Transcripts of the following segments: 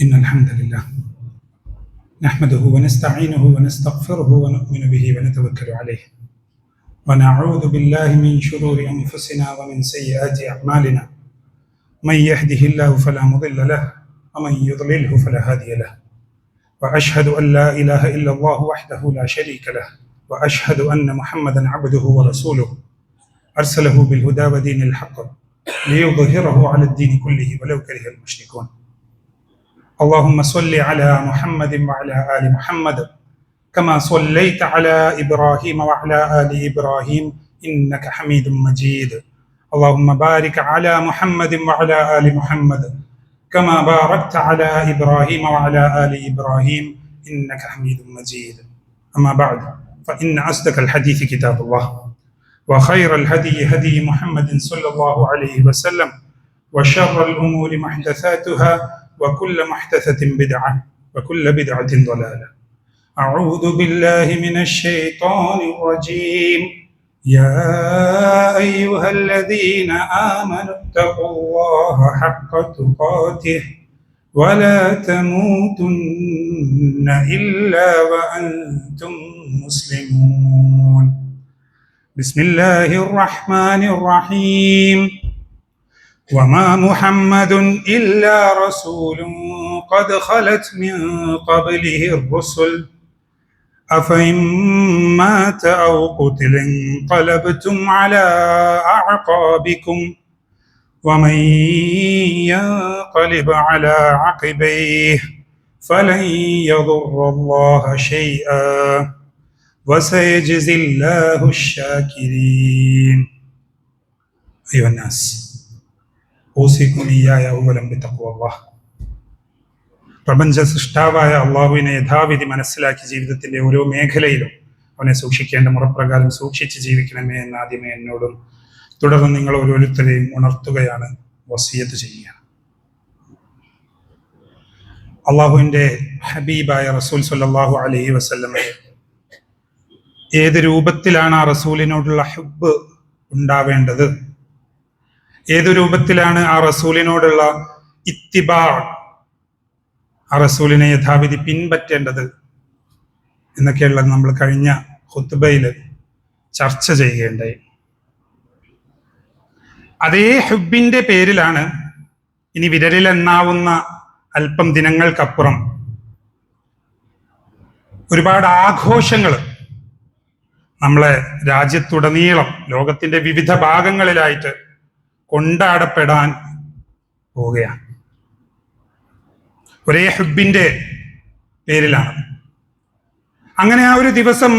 إن الحمد لله نحمده ونستعينه ونستغفره ونؤمن به ونتوكل عليه ونعوذ بالله من شرور أنفسنا ومن سيئات أعمالنا من يهده الله فلا مضل له ومن يضلله فلا هادي له وأشهد أن لا إله إلا الله وحده لا شريك له وأشهد أن محمدا عبده ورسوله أرسله بالهدى ودين الحق ليظهره على الدين كله ولو كره المشركون اللهم صل على محمد وعلى آل محمد كما صليت على إبراهيم وعلى آل إبراهيم إنك حميد مجيد اللهم بارك على محمد وعلى آل محمد كما باركت على إبراهيم وعلى آل إبراهيم إنك حميد مجيد أما بعد فإن أصدق الحديث كتاب الله وخير الهدي هدي محمد صلى الله عليه وسلم وشر الأمور محدثاتها وكل محدثة بدعة وكل بدعة ضلالة أعوذ بالله من الشيطان الرجيم يا أيها الذين آمنوا اتقوا الله حق تقاته ولا تموتن إلا وأنتم مسلمون بسم الله الرحمن الرحيم وما محمد إلا رسول قد خلت من قبله الرسل أفإن مات أو قتل انقلبتم على أعقابكم ومن ينقلب على عقبيه فلن يضر الله شيئا وسيجزي الله الشاكرين أيها الناس ഓസിക്കും ഇയ്യായ ഔവലം ബിത്തഖ്വല്ലാഹ്. പ്രപഞ്ച സൃഷ്ടാവായ അള്ളാഹുവിനെ യഥാവിധി മനസ്സിലാക്കി ജീവിതത്തിന്റെ ഓരോ മേഖലയിലും അവനെ സൂക്ഷിക്കേണ്ട മുറപ്രകാരം സൂക്ഷിച്ച് ജീവിക്കണമേ എന്ന് ആദ്യമേ എന്നോടും തുടർന്ന് നിങ്ങൾ ഓരോരുത്തരെയും ഉണർത്തുകയാണ്, വസിയത്ത് ചെയ്യുക. അള്ളാഹുവിന്റെ ഹബീബായ റസൂൽ സ്വല്ലല്ലാഹു അലൈഹി വസല്ലമയെ ഏത് രൂപത്തിലാണ് ആ റസൂലിനോടുള്ള ഹുബ്ബ് ഉണ്ടാവേണ്ടത്, ഏതു രൂപത്തിലാണ് ആ റസൂലിനോടുള്ള ഇത്തിബാ, ആ റസൂലിനെ യഥാവിധി പിൻപറ്റേണ്ടത് എന്നൊക്കെയുള്ളത് നമ്മൾ കഴിഞ്ഞ ഖുത്ബയിൽ ചർച്ച ചെയ്യുകയുണ്ടായി. അതേ ഹുബിന്റെ പേരിലാണ് ഇനി വിരലിലെണ്ണാവുന്ന അല്പം ദിനങ്ങൾക്കപ്പുറം ഒരുപാട് ആഘോഷങ്ങൾ നമ്മളെ രാജ്യത്തുടനീളം ലോകത്തിന്റെ വിവിധ ഭാഗങ്ങളിലായിട്ട് കൊണ്ടാടപ്പെടാൻ പോവുകയാണ്. ഒരേ ഹുബിന്റെ പേരിലാണ്. അങ്ങനെ ആ ഒരു ദിവസം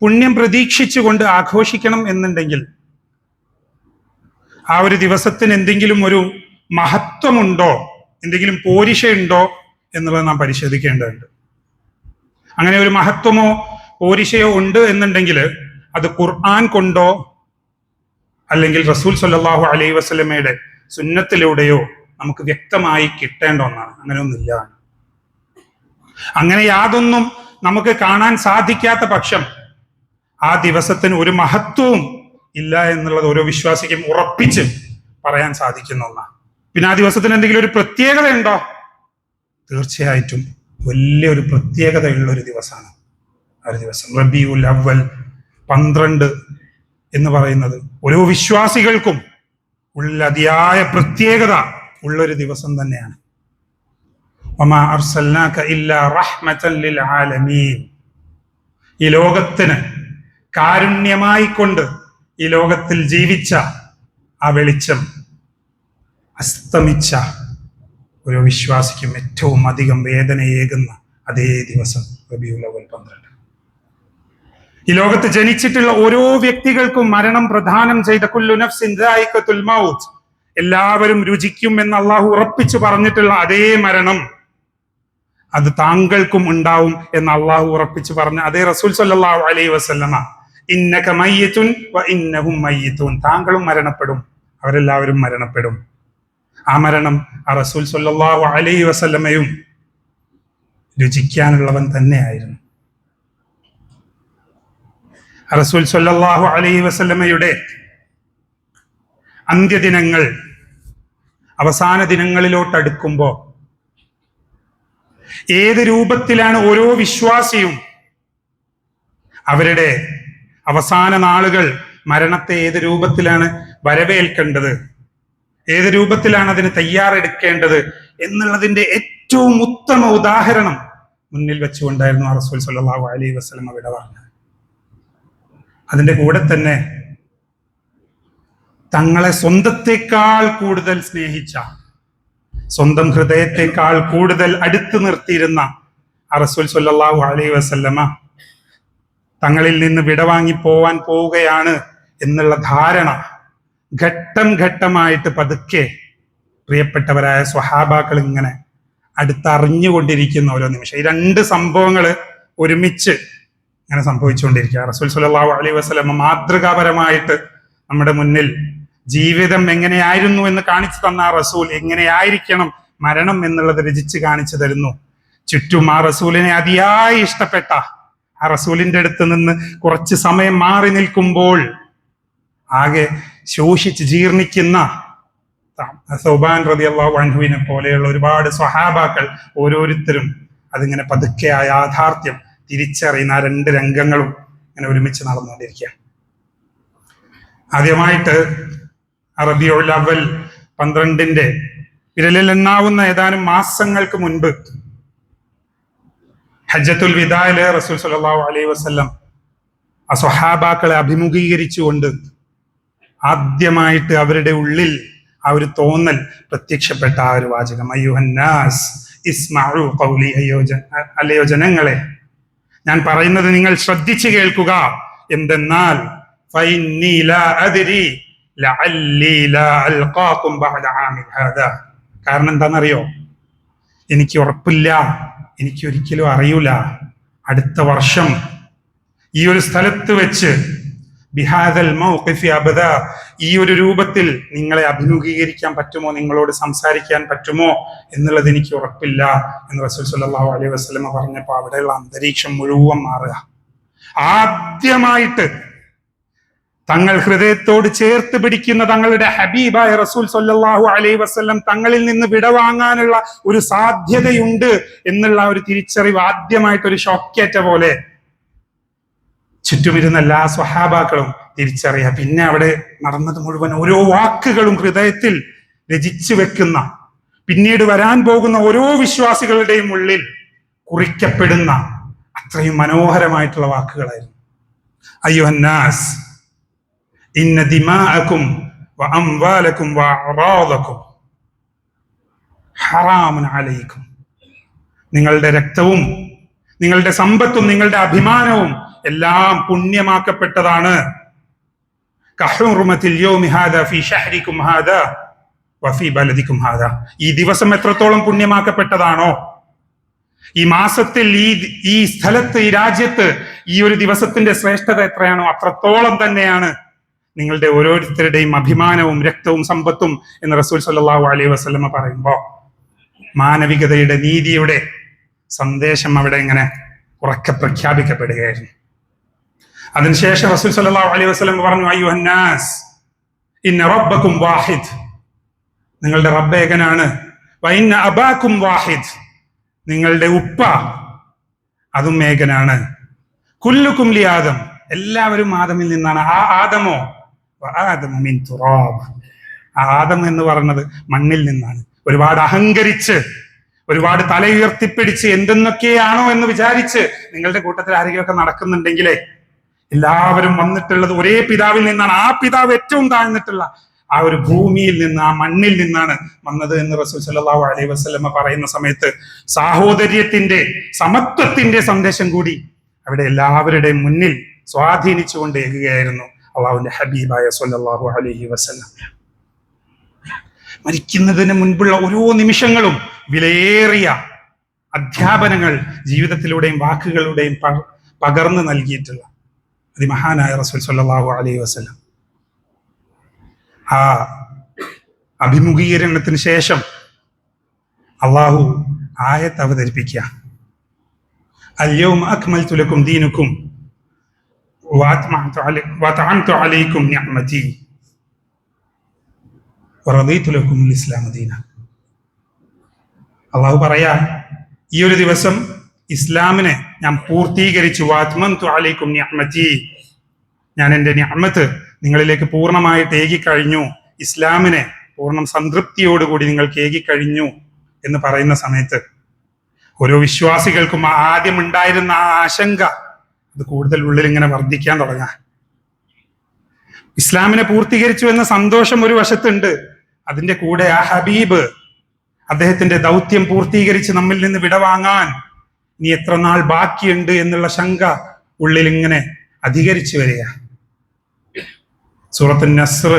പുണ്യം പ്രതീക്ഷിച്ചുകൊണ്ട് ആഘോഷിക്കണം എന്നുണ്ടെങ്കിൽ ആ ഒരു ദിവസത്തിന് എന്തെങ്കിലും ഒരു മഹത്വമുണ്ടോ, എന്തെങ്കിലും പോരിശയുണ്ടോ എന്നുള്ളത് നാം പരിശോധിക്കേണ്ടതുണ്ട്. അങ്ങനെ ഒരു മഹത്വമോ പോരിശയോ ഉണ്ട് എന്നുണ്ടെങ്കിൽ അത് ഖുർആൻ കൊണ്ടോ അല്ലെങ്കിൽ റസൂൽ സ്വല്ലല്ലാഹു അലൈഹി വസല്ലമയുടെ സുന്നത്തിലൂടെയോ നമുക്ക് വ്യക്തമായി കിട്ടേണ്ട ഒന്നാണ്. അങ്ങനെയൊന്നുമില്ല. അങ്ങനെ യാതൊന്നും നമുക്ക് കാണാൻ സാധിക്കാത്ത പക്ഷം ആ ദിവസത്തിന് ഒരു മഹത്വവും ഇല്ല എന്നുള്ളത് ഓരോ വിശ്വാസിക്കും ഉറപ്പിച്ച് പറയാൻ സാധിക്കുന്ന ഒന്നാണ്. പിന്നെ ആ ദിവസത്തിന് എന്തെങ്കിലും ഒരു പ്രത്യേകത ഉണ്ടോ? തീർച്ചയായിട്ടും വലിയൊരു പ്രത്യേകതയുള്ള ഒരു ദിവസമാണ് ആ ഒരു ദിവസം. റബീഉൽ അവ്വൽ 12 എന്ന് പറയുന്നത് ഓരോ വിശ്വാസികൾക്കും ഉള്ള അതിയായ പ്രത്യേകത ഉള്ളൊരു ദിവസം തന്നെയാണ്. വമാ അർസൽനാക ഇല്ലാ റഹ്മതൻ ലിൽ ആലമീൻ. ഈ ലോകത്തിന് കാരുണ്യമായി കൊണ്ട് ഈ ലോകത്തിൽ ജീവിച്ച ആ വെളിച്ചം അസ്തമിച്ച ഓരോ വിശ്വാസിക്കും ഏറ്റവും അധികം വേദനയേകുന്ന അതേ ദിവസം റബീഉൽ അവ്വൽ 12. ഈ ലോകത്ത് ജനിച്ചിട്ടുള്ള ഓരോ വ്യക്തികൾക്കും മരണം പ്രദാനം ചെയ്ത കുല്ലു നഫ്സിൻ ദായിഖത്തുൽ മൗത്ത്, എല്ലാവരും രുചിക്കും എന്ന് അള്ളാഹു ഉറപ്പിച്ചു പറഞ്ഞിട്ടുള്ള അതേ മരണം അത് താങ്കൾക്കും ഉണ്ടാവും എന്ന് അള്ളാഹു ഉറപ്പിച്ചു പറഞ്ഞ അതേ റസൂൽ സ്വല്ലല്ലാഹു അലൈഹി വസല്ലമ ഇന്നക മയ്യിതുൻ വ ഇന്നഹും മയ്യിതൂൻ, താങ്കളും മരണപ്പെടും, അവരെല്ലാവരും മരണപ്പെടും. ആ മരണം ആ റസൂൽ സ്വല്ലല്ലാഹു അലൈഹി വസല്ലമയും രുചിക്കാനുള്ളവൻ തന്നെയായിരുന്നു. റസൂൽ സ്വല്ലല്ലാഹു അലൈഹി വസല്ലമയുടെ അന്ത്യദിനങ്ങൾ അവസാന ദിനങ്ങളിലോട്ട് അടുക്കുമ്പോൾ ഏത് രൂപത്തിലാണ് ഓരോ വിശ്വാസിയും അവരുടെ അവസാന നാളുകൾ, മരണത്തെ ഏത് രൂപത്തിലാണ് വരവേൽക്കേണ്ടത്, ഏത് രൂപത്തിലാണ് അതിന് തയ്യാറെടുക്കേണ്ടത് എന്നുള്ളതിന്റെ ഏറ്റവും ഉത്തമ ഉദാഹരണം മുന്നിൽ വെച്ചുകൊണ്ടായിരുന്നു റസൂൽ സ്വല്ലല്ലാഹു അലൈഹി വസല്ലം അവിടെ പറഞ്ഞത്. അതിന്റെ കൂടെ തന്നെ തങ്ങളെ സ്വന്തത്തെക്കാൾ കൂടുതൽ സ്നേഹിച്ച, സ്വന്തം ഹൃദയത്തെക്കാൾ കൂടുതൽ അടുത്ത് നിർത്തിയിരുന്ന റസൂൽ സ്വല്ലല്ലാഹു അലൈഹി വസല്ലമ തങ്ങളിൽ നിന്ന് വിടവാങ്ങി പോവാൻ പോവുകയാണ് എന്നുള്ള ധാരണ ഘട്ടം ഘട്ടമായിട്ട് പതുക്കെ പ്രിയപ്പെട്ടവരായ സ്വഹാബാക്കൾ ഇങ്ങനെ അടുത്തറിഞ്ഞുകൊണ്ടിരിക്കുന്ന ഓരോ നിമിഷം. ഈ രണ്ട് സംഭവങ്ങൾ ഒരുമിച്ച് ഇങ്ങനെ സംഭവിച്ചുകൊണ്ടിരിക്കുക. റസൂൽ സ്വല്ലല്ലാഹു അലൈഹി വസല്ലമ മാതൃകാപരമായിട്ട് നമ്മുടെ മുന്നിൽ ജീവിതം എങ്ങനെയായിരുന്നു എന്ന് കാണിച്ചു തന്ന റസൂൽ എങ്ങനെയായിരിക്കണം മരണം എന്നുള്ളത് രചിച്ച് കാണിച്ചു തരുന്നു. ചുറ്റും ആ റസൂലിനെ അതിയായി ഇഷ്ടപ്പെട്ട ആ റസൂലിന്റെ അടുത്ത് നിന്ന് കുറച്ച് സമയം മാറി നിൽക്കുമ്പോൾ ആകെ ശോഷിച്ച് ജീർണിക്കുന്ന സൗബാൻ റളിയല്ലാഹു അൻഹുവിനെ പോലെയുള്ള ഒരുപാട് സ്വഹാബാക്കൾ ഓരോരുത്തരും അതിങ്ങനെ പതുക്കെ ആ യാഥാർത്ഥ്യം തിരിച്ചറിയുന്ന ആ രണ്ട് രംഗങ്ങളും ഇങ്ങനെ ഒരുമിച്ച് നടന്നുകൊണ്ടിരിക്കുക. ആദ്യമായിട്ട് റബീഉൽ അവ്വൽ 12 വിരലിൽ എണ്ണാവുന്ന ഏതാനും മാസങ്ങൾക്ക് മുൻപ് ഹജ്ജത്തുൽ വിദായില് റസൂൽ സ്വല്ലല്ലാഹു അലൈഹി വസല്ലം ആ സ്വഹാബാക്കളെ അഭിമുഖീകരിച്ചുകൊണ്ട് ആദ്യമായിട്ട് അവരുടെ ഉള്ളിൽ ആ ഒരു തോന്നൽ പ്രത്യക്ഷപ്പെട്ട ആ ഒരു വാചകം, അയ്യുഹന്നാസ് ഇസ്മഉ ഖൗലി, അല്ലയോ ജനങ്ങളെ, ഞാൻ പറയുന്നത് നിങ്ങൾ ശ്രദ്ധിച്ചു കേൾക്കുക. എന്തെന്നാൽ ഫഇന്നി ലാ അദ്രി ലഅല്ലി ലാ അൽഖാകും ബഅദ ആമി ഹാദാ. കാരണം എന്താണെന്നറിയോ? എനിക്ക് ഉറപ്പില്ല, എനിക്ക് ഒരിക്കലും അറിയൂല അടുത്ത വർഷം ഈ ഒരു സ്ഥലത്ത് വെച്ച് ബിഹാദൽ മൗഖിഫി അബദ, ഈ ഒരു രൂപത്തിൽ നിങ്ങളെ അഭിമുഖീകരിക്കാൻ പറ്റുമോ, നിങ്ങളോട് സംസാരിക്കാൻ പറ്റുമോ എന്നുള്ളത് എനിക്ക് ഉറപ്പില്ല എന്ന് റസൂൽ സ്വല്ലല്ലാഹു അലൈഹി വസല്ലം പറഞ്ഞപ്പോൾ അവിടെയുള്ള അന്തരീക്ഷം മുഴുവൻ മാറുക. ആദ്യമായിട്ട് തങ്ങൾ ഹൃദയത്തോട് ചേർത്ത് പിടിക്കുന്ന തങ്ങളുടെ ഹബീബായ റസൂൽ സ്വല്ലല്ലാഹു അലൈഹി വസല്ലം തങ്ങളിൽ നിന്ന് വിടവാങ്ങാനുള്ള ഒരു സാധ്യതയുണ്ട് എന്നുള്ള ഒരു തിരിച്ചറിവ് ആദ്യമായിട്ടൊരു ഷോക്കേറ്റ പോലെ ചുറ്റുമിരുന്ന എല്ലാ സ്വഹാബാക്കളും തിരിച്ചറിയുക. പിന്നെ അവിടെ നടന്നത് മുഴുവൻ ഓരോ വാക്കുകളും ഹൃദയത്തിൽ രചിച്ചു വെക്കുന്ന, പിന്നീട് വരാൻ പോകുന്ന ഓരോ വിശ്വാസികളുടെയും ഉള്ളിൽ കുറിക്കപ്പെടുന്ന അത്രയും മനോഹരമായിട്ടുള്ള വാക്കുകളായിരുന്നു. അയ്യുഹന്നാസ് ഇന്ന ദിമാഅകും വ അംവാലകും വ അറാദകും ഹറാമുൻ അലൈക്കും. നിങ്ങളുടെ രക്തവും നിങ്ങളുടെ സമ്പത്തും നിങ്ങളുടെ അഭിമാനവും എല്ലാം പുണ്യമാക്കപ്പെട്ടതാണ്. കഹുറുമത്തിൽ യൗമി ഹാദാ ഫീ ശഹ്രികും ഹാദാ വഫീ ബലദികും ഹാദാ. ഈ ദിവസം എത്രത്തോളം പുണ്യമാക്കപ്പെട്ടതാണോ, ഈ മാസത്തിൽ ഈ സ്ഥലത്ത് ഈ രാജ്യത്ത് ഈ ഒരു ദിവസത്തിന്റെ ശ്രേഷ്ഠത എത്രയാണോ അത്രത്തോളം തന്നെയാണ് നിങ്ങളുടെ ഓരോരുത്തരുടെയും അഭിമാനവും രക്തവും സമ്പത്തും എന്ന് റസൂൽ സ്വല്ലല്ലാഹു അലൈഹി വസല്ലമ പറയുമ്പോൾ മാനവികതയുടെ നീതിയുടെ സന്ദേശം അവിടെ ഇങ്ങനെ ഉറക്കെ പ്രഖ്യാപിക്കപ്പെടുകയായിരുന്നു. അതിനുശേഷം റസൂൽ സ്വല്ലല്ലാഹു അലൈഹി വസല്ലം പറഞ്ഞു, അയ്യുഹന്നാസ് ഇന്ന റബ്ബക്കും വാഹിദ്, നിങ്ങളുടെ റബ്ബ് ഏകനാണ്. വഇന്ന അബാക്കും വാഹിദ്, നിങ്ങളുടെ ഉപ്പ അതും ഏകനാണ്. കുല്ലുക്കും ലി ആദം, എല്ലാവരും ആദമിൽ നിന്നാണ്. ആ ആദമോ ആദമു മിൻ തുറാബ്, ആദം എന്ന് പറയുന്നത് മണ്ണിൽ നിന്നാണ്. ഒരുപാട് അഹങ്കരിച്ച് ഒരുപാട് തല ഉയർത്തിപ്പിടിച്ച് എന്തെന്നൊക്കെയാണോ എന്ന് വിചാരിച്ച് നിങ്ങളുടെ കൂട്ടത്തിൽ ആരെങ്കിലുമൊക്കെ നടക്കുന്നുണ്ടെങ്കിലേ എല്ലാവരും വന്നിട്ടുള്ളത് ഒരേ പിതാവിൽ നിന്നാണ്. ആ പിതാവ് ഏറ്റവും താഴ്ന്നിട്ടുള്ള ആ ഒരു ഭൂമിയിൽ നിന്ന്, ആ മണ്ണിൽ നിന്നാണ് വന്നത് എന്ന് റസൂൽ സ്വല്ലല്ലാഹു അലൈഹി വസല്ലമ പറയുന്ന സമയത്ത് സാഹോദര്യത്തിന്റെ സമത്വത്തിന്റെ സന്ദേശം കൂടി അവിടെ എല്ലാവരുടെയും മുന്നിൽ സ്വാധീനിച്ചുകൊണ്ടേകുകയായിരുന്നു അള്ളാഹുവിന്റെ ഹബീബായ സ്വല്ലല്ലാഹു അലൈഹി വസല്ലം. മരിക്കുന്നതിന് മുൻപുള്ള ഓരോ നിമിഷങ്ങളും വിലയേറിയ അധ്യാപനങ്ങൾ ജീവിതത്തിലൂടെയും വാക്കുകളുടെയും പകർന്നു നൽകിയിട്ടുള്ള അതിമഹാനായ റസൂൽ സ്വല്ലല്ലാഹു അലൈഹി വസല്ലം ആ അഭിമുഖീകരണത്തിന് ശേഷം അള്ളാഹു ആയത്ത് അവതരിപ്പിക്കുക, അൽയൗമ അക്മൽതു ലക്കും ദീനക്കും വഅത്മംതു അലൈക്കും നിഅമതി വറദീതു ലക്കും അൽ ഇസ്ലാമ ദീന. അള്ളാഹു പറയാ, ഈ ഒരു ദിവസം ഇസ്ലാമിനെ ഞാൻ പൂർത്തീകരിച്ചു. വാത്മന്തു അലൈക്കും നിഅമതി, ഞാൻ എൻ്റെ നിഅമത്ത് നിങ്ങളിലേക്ക് പൂർണ്ണമായിട്ട് ഏകിക്കഴിഞ്ഞു, ഇസ്ലാമിനെ പൂർണ്ണം സംതൃപ്തിയോടുകൂടി നിങ്ങൾക്ക് ഏകിക്കഴിഞ്ഞു എന്ന് പറയുന്ന സമയത്ത് ഓരോ വിശ്വാസികൾക്കും ആദ്യം ഉണ്ടായിരുന്ന ആ ആശങ്ക അത് കൂടുതൽ ഉള്ളിൽ ഇങ്ങനെ വർദ്ധിക്കാൻ തുടങ്ങാം. ഇസ്ലാമിനെ പൂർത്തീകരിച്ചു എന്ന സന്തോഷം ഒരു വശത്തുണ്ട്, അതിന്റെ കൂടെ ആ ഹബീബ് അദ്ദേഹത്തിന്റെ ദൗത്യം പൂർത്തീകരിച്ച് നമ്മിൽ നിന്ന് വിടവാങ്ങാൻ ഇനി എത്ര നാൾ ബാക്കിയുണ്ട് എന്നുള്ള ശങ്ക ഉള്ളിൽ ഇങ്ങനെ അധികരിച്ചു വരിക. സൂറത്ത് നസ്ർ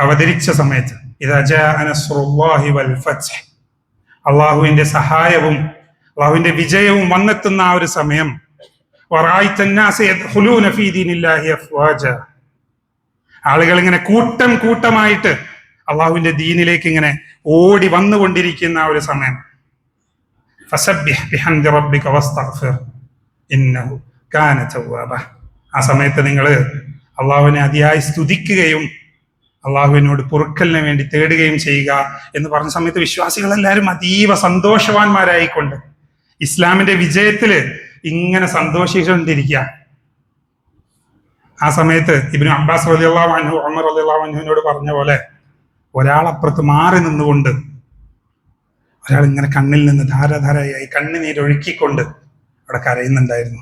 അവതരിച്ച സമയത്ത് ഇദാ ജാഅ നസ്റുല്ലാഹി വൽ ഫത്ഹ്, അള്ളാഹുവിന്റെ സഹായവും അള്ളാഹുവിന്റെ വിജയവും വന്നെത്തുന്ന ആ ഒരു സമയം, വറഅയ്ത അന്നാസ യദ്ഖുലൂന ഫീ ദീനില്ലാഹി അഫ്വാജ, ആളുകൾ ഇങ്ങനെ കൂട്ടം കൂട്ടമായിട്ട് അള്ളാഹുവിന്റെ ദീനിലേക്ക് ഇങ്ങനെ ഓടി വന്നുകൊണ്ടിരിക്കുന്ന ആ ഒരു സമയം, ഫസബ്ബിഹ് ബിഹംദി റബ്ബിക വസ്തഗ്ഫിർ ഇന്നഹു കാന തവ്വാബ, ആ സമയത്ത് നിങ്ങൾ അള്ളാഹുവിനെ അതിയായി സ്തുതിക്കുകയും അള്ളാഹുവിനോട് പൊറുക്കലിന് വേണ്ടി തേടുകയും ചെയ്യുക എന്ന് പറഞ്ഞ സമയത്ത് വിശ്വാസികളെല്ലാവരും അതീവ സന്തോഷവാന്മാരായിക്കൊണ്ട് ഇസ്ലാമിന്റെ വിജയത്തില് ഇങ്ങനെ സന്തോഷിച്ചുകൊണ്ടിരിക്കുക. ആ സമയത്ത് ഇബ്നു അബ്ബാസ് റളിയല്ലാഹു അൻഹു ഉമർ റളിയല്ലാഹു അൻഹുവിനോട് പറഞ്ഞ പോലെ ഒരാളപ്പുറത്ത് മാറി നിന്നുകൊണ്ട് ഒരാൾ ഇങ്ങനെ കണ്ണിൽ നിന്ന് ധാരധാരയായി കണ്ണുനീരൊഴുക്കിക്കൊണ്ട് അവിടെ കരയുന്നുണ്ടായിരുന്നു.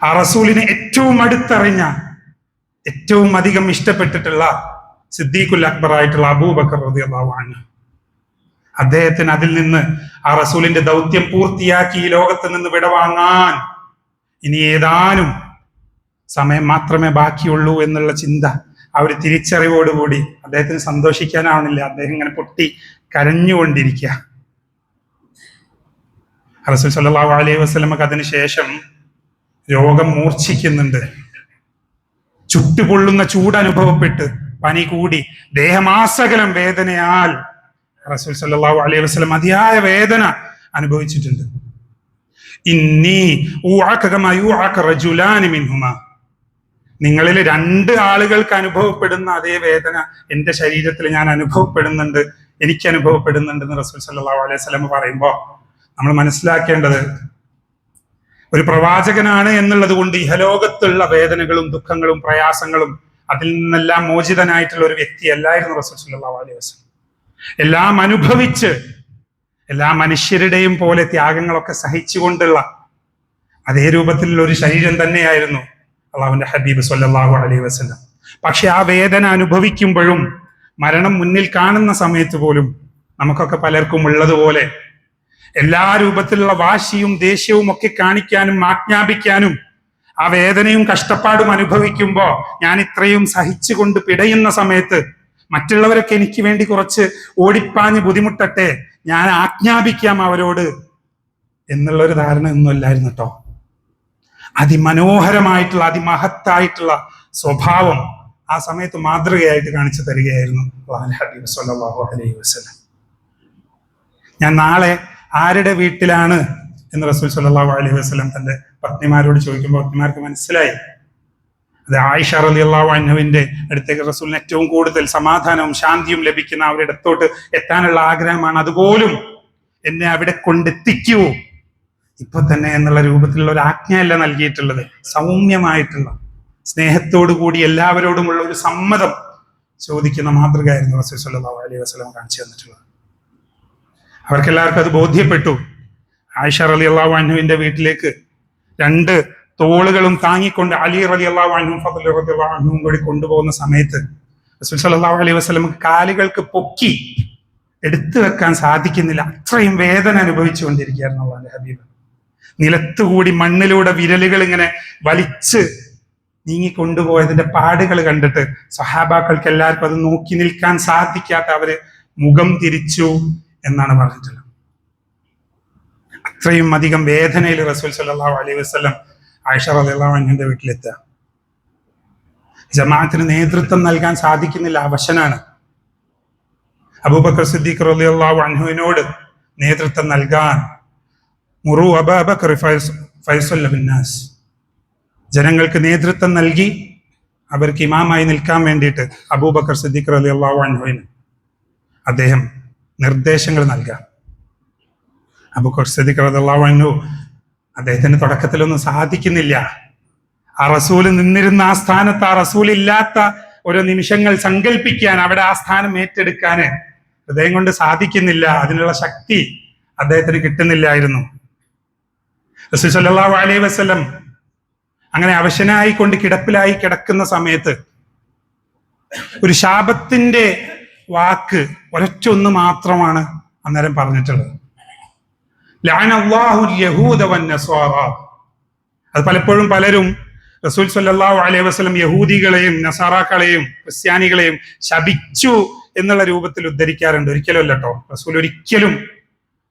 ആ റസൂലിനെ ഏറ്റവും അടുത്തറിഞ്ഞ, ഏറ്റവും അധികം ഇഷ്ടപ്പെട്ടിട്ടുള്ള സിദ്ദീഖുൽ അക്ബർ ആയിട്ടുള്ള അബൂബക്കർ റളിയല്ലാഹു അൻഹു, അദ്ദേഹത്തിന് അതിൽ നിന്ന് ആ റസൂലിന്റെ ദൗത്യം പൂർത്തിയാക്കി ഈ ലോകത്ത് നിന്ന് വിടവാങ്ങാൻ ഇനി ഏതാനും സമയം മാത്രമേ ബാക്കിയുള്ളൂ എന്നുള്ള ചിന്ത, ആ ഒരു തിരിച്ചറിവോടുകൂടി അദ്ദേഹത്തിന് സന്തോഷിക്കാനാവണില്ല. അദ്ദേഹം ഇങ്ങനെ പൊട്ടി കരഞ്ഞുകൊണ്ടിരിക്കുക. റസൂൽ സല്ലല്ലാഹു അലൈഹി വസല്ലമക്ക് അതിനുശേഷം രോഗം മൂർച്ഛിക്കുന്നുണ്ട്. ചുട്ടുപൊള്ളുന്ന ചൂടനുഭവപ്പെട്ട് പനി കൂടി ദേഹമാസകലം വേദനയാൽ റസൂൽ സല്ലല്ലാഹു അലൈഹി വസല്ലം അതിയായ വേദന അനുഭവിച്ചിട്ടുണ്ട്. ഇന്നി ഊഅക കമാ യൂഅക റജുലാനി മിൻഹുമാ, നിങ്ങളിൽ രണ്ട് ആളുകൾക്ക് അനുഭവപ്പെടുന്ന അതേ വേദന എന്റെ ശരീരത്തിൽ ഞാൻ അനുഭവപ്പെടുന്നുണ്ട്, എനിക്ക് അനുഭവപ്പെടുന്നുണ്ട് എന്ന് റസൂൽ സല്ലല്ലാഹു അലൈഹി വസല്ലം പറയുമ്പോൾ നമ്മൾ മനസ്സിലാക്കേണ്ടത്, ഒരു പ്രവാചകനാണ് എന്നുള്ളത് കൊണ്ട് ഇഹലോകത്തുള്ള വേദനകളും ദുഃഖങ്ങളും പ്രയാസങ്ങളും അതിൽ നിന്നെല്ലാം മോചിതനായിട്ടുള്ള ഒരു വ്യക്തിയല്ലായിരുന്നു റസൂൽ സല്ലല്ലാഹു അലൈഹി വസല്ലം. എല്ലാം അനുഭവിച്ച് എല്ലാ മനുഷ്യരുടെയും പോലെ ത്യാഗങ്ങളൊക്കെ സഹിച്ചുകൊണ്ടുള്ള അതേ രൂപത്തിലുള്ള ഒരു ശരീരം തന്നെയായിരുന്നു അള്ളാഹുവിന്റെ ഹബീബ് സല്ലല്ലാഹു അലൈഹി വസല്ലം. പക്ഷെ ആ വേദന അനുഭവിക്കുമ്പോഴും മരണം മുന്നിൽ കാണുന്ന സമയത്ത് പോലും നമുക്കൊക്കെ പലർക്കും ഉള്ളതുപോലെ എല്ലാ രൂപത്തിലുള്ള വാശിയും ദേഷ്യവും ഒക്കെ കാണിക്കാനും ആജ്ഞാപിക്കാനും ആ വേദനയും കഷ്ടപ്പാടും അനുഭവിക്കുമ്പോ ഞാൻ ഇത്രയും സഹിച്ചുകൊണ്ട് പിടയുന്ന സമയത്ത് മറ്റുള്ളവരൊക്കെ എനിക്ക് വേണ്ടി കുറച്ച് ഓടിപ്പാഞ്ഞ് ബുദ്ധിമുട്ടട്ടെ, ഞാൻ ആജ്ഞാപിക്കാം അവരോട് എന്നുള്ളൊരു ധാരണ ഒന്നുമല്ലായിരുന്നു കേട്ടോ. അതിമനോഹരമായിട്ടുള്ള അതിമഹത്തായിട്ടുള്ള സ്വഭാവം ആ സമയത്ത് മാതൃകയായിട്ട് കാണിച്ചു തരികയായിരുന്നു അല്ലാഹുവിന്റെ ഹബീബ് സല്ലല്ലാഹു അലൈഹി വസല്ലം. ഞാൻ നാളെ ആരുടെ വീട്ടിലാണ് എന്ന് റസൂൽ സല്ലല്ലാഹു അലൈഹി വസല്ലം തന്റെ പത്നിമാരോട് ചോദിക്കുമ്പോൾ പത്നിമാർക്ക് മനസ്സിലായി അത് ആയിഷ റളിയല്ലാഹു അൻഹുവിന്റെ അടുത്തേക്ക് റസൂലിന് ഏറ്റവും കൂടുതൽ സമാധാനവും ശാന്തിയും ലഭിക്കുന്ന അവരുടെ അടുത്തോട്ട് എത്താനുള്ള ആഗ്രഹമാണ്. അതുപോലും എന്നെ അവിടെ കൊണ്ടെത്തിക്കൂ ഇപ്പൊ തന്നെ എന്നുള്ള രൂപത്തിലുള്ള ഒരു ആജ്ഞയല്ല നൽകിയിട്ടുള്ളത്, സൗമ്യമായിട്ടുള്ള സ്നേഹത്തോടു കൂടി എല്ലാവരോടുമുള്ള ഒരു സമ്മതം ചോദിക്കുന്ന മാതൃകയായിരുന്നു റസൂൽ സല്ലല്ലാഹു അലൈഹി വസല്ലം കാണിച്ചു തന്നിട്ടുള്ളത്. അവർക്കെല്ലാവർക്കും അത് ബോധ്യപ്പെട്ടു. ആയിഷ റളിയല്ലാഹു അൻഹുവിന്റെ വീട്ടിലേക്ക് രണ്ട് തോളുകളും താങ്ങിക്കൊണ്ട് അലി റളിയല്ലാഹു അൻഹും ഫദ്ൽ റളിയല്ലാഹു അൻഹും കൂടി കൊണ്ടുപോകുന്ന സമയത്ത് റസൂൽ സല്ലല്ലാഹു അലൈഹി വസല്ലം കാലുകൾക്ക് പൊക്കി എടുത്തു വെക്കാൻ സാധിക്കുന്നില്ല, അത്രയും വേദന അനുഭവിച്ചുകൊണ്ടിരിക്കുകയായിരുന്നു അല്ലാഹുവിന്റെ ഹബീബ്. നിലത്തുകൂടി മണ്ണിലൂടെ വിരലുകൾ ഇങ്ങനെ വലിച്ച് നീങ്ങിക്കൊണ്ടുപോയതിന്റെ പാടുകൾ കണ്ടിട്ട് സഹാബാക്കൾക്ക് എല്ലാവർക്കും അത് നോക്കി നിൽക്കാൻ സാധിക്കാത്ത അവര് മുഖം തിരിച്ചു എന്നാണ് പറഞ്ഞിട്ടുള്ളത്. അത്രയും അധികം വേദനയിൽ റസൂൽ സല്ലല്ലാഹു അലൈഹി വസല്ലം ആയിഷ റളിയല്ലാഹു അൻഹയുടെ വീട്ടിലെത്തുക. ജമാഅത്തിന് നേതൃത്വം നൽകാൻ സാധിക്കുന്നില്ല, അവശനാണ്. അബൂബക്കർ സിദ്ദീഖ് റളിയല്ലാഹു അൻഹുവിനോട് നേതൃത്വം നൽകാൻ മുറു അബൂബക്കർ ഫൈസൽ ബിന്നാസ്, ജനങ്ങൾക്ക് നേതൃത്വം നൽകി അവർക്ക് ഇമാമായി നിൽക്കാൻ വേണ്ടിയിട്ട് അബൂബക്കർ സിദ്ദീഖ് റളിയല്ലാഹു അൻഹുവിന് അദ്ദേഹം നിർദ്ദേശങ്ങൾ നൽകാം. അബൂബക്കർ സിദ്ദീഖ് റളിയല്ലാഹു അൻഹു അദ്ദേഹത്തിന് തുടക്കത്തിലൊന്നും സാധിക്കുന്നില്ല. ആ റസൂല് നിന്നിരുന്ന ആ സ്ഥാനത്ത് ആ റസൂൽ ഇല്ലാത്ത ഓരോ നിമിഷങ്ങൾ സങ്കല്പിക്കാൻ, അവിടെ ആ സ്ഥാനം ഏറ്റെടുക്കാൻ ഹൃദയം കൊണ്ട് സാധിക്കുന്നില്ല. അതിനുള്ള ശക്തി അദ്ദേഹത്തിന് കിട്ടുന്നില്ലായിരുന്നു. റസൂൽ സല്ലല്ലാഹു അലൈഹി വസല്ലം അങ്ങനെ അവശനായി കൊണ്ട് കിടപ്പിലായി കിടക്കുന്ന സമയത്ത് ഒരു ശാപത്തിന്റെ വാക്ക് ഒരൊറ്റൊന്ന് മാത്രമാണ് അന്നേരം പറഞ്ഞിട്ടുള്ളത്. ലഅനല്ലാഹുൽ യഹൂദ വന്നസ്വാറ. അത് പലപ്പോഴും പലരും റസൂൽ സല്ലല്ലാഹു അലൈഹി വസല്ലം യഹൂദികളെയും നസാറാക്കളെയും ക്രിസ്ത്യാനികളെയും ശപിച്ചു എന്നുള്ള രൂപത്തിൽ ഉദ്ധരിക്കാറുണ്ട്. ഒരിക്കലും അല്ല കേട്ടോ. റസൂൽ ഒരിക്കലും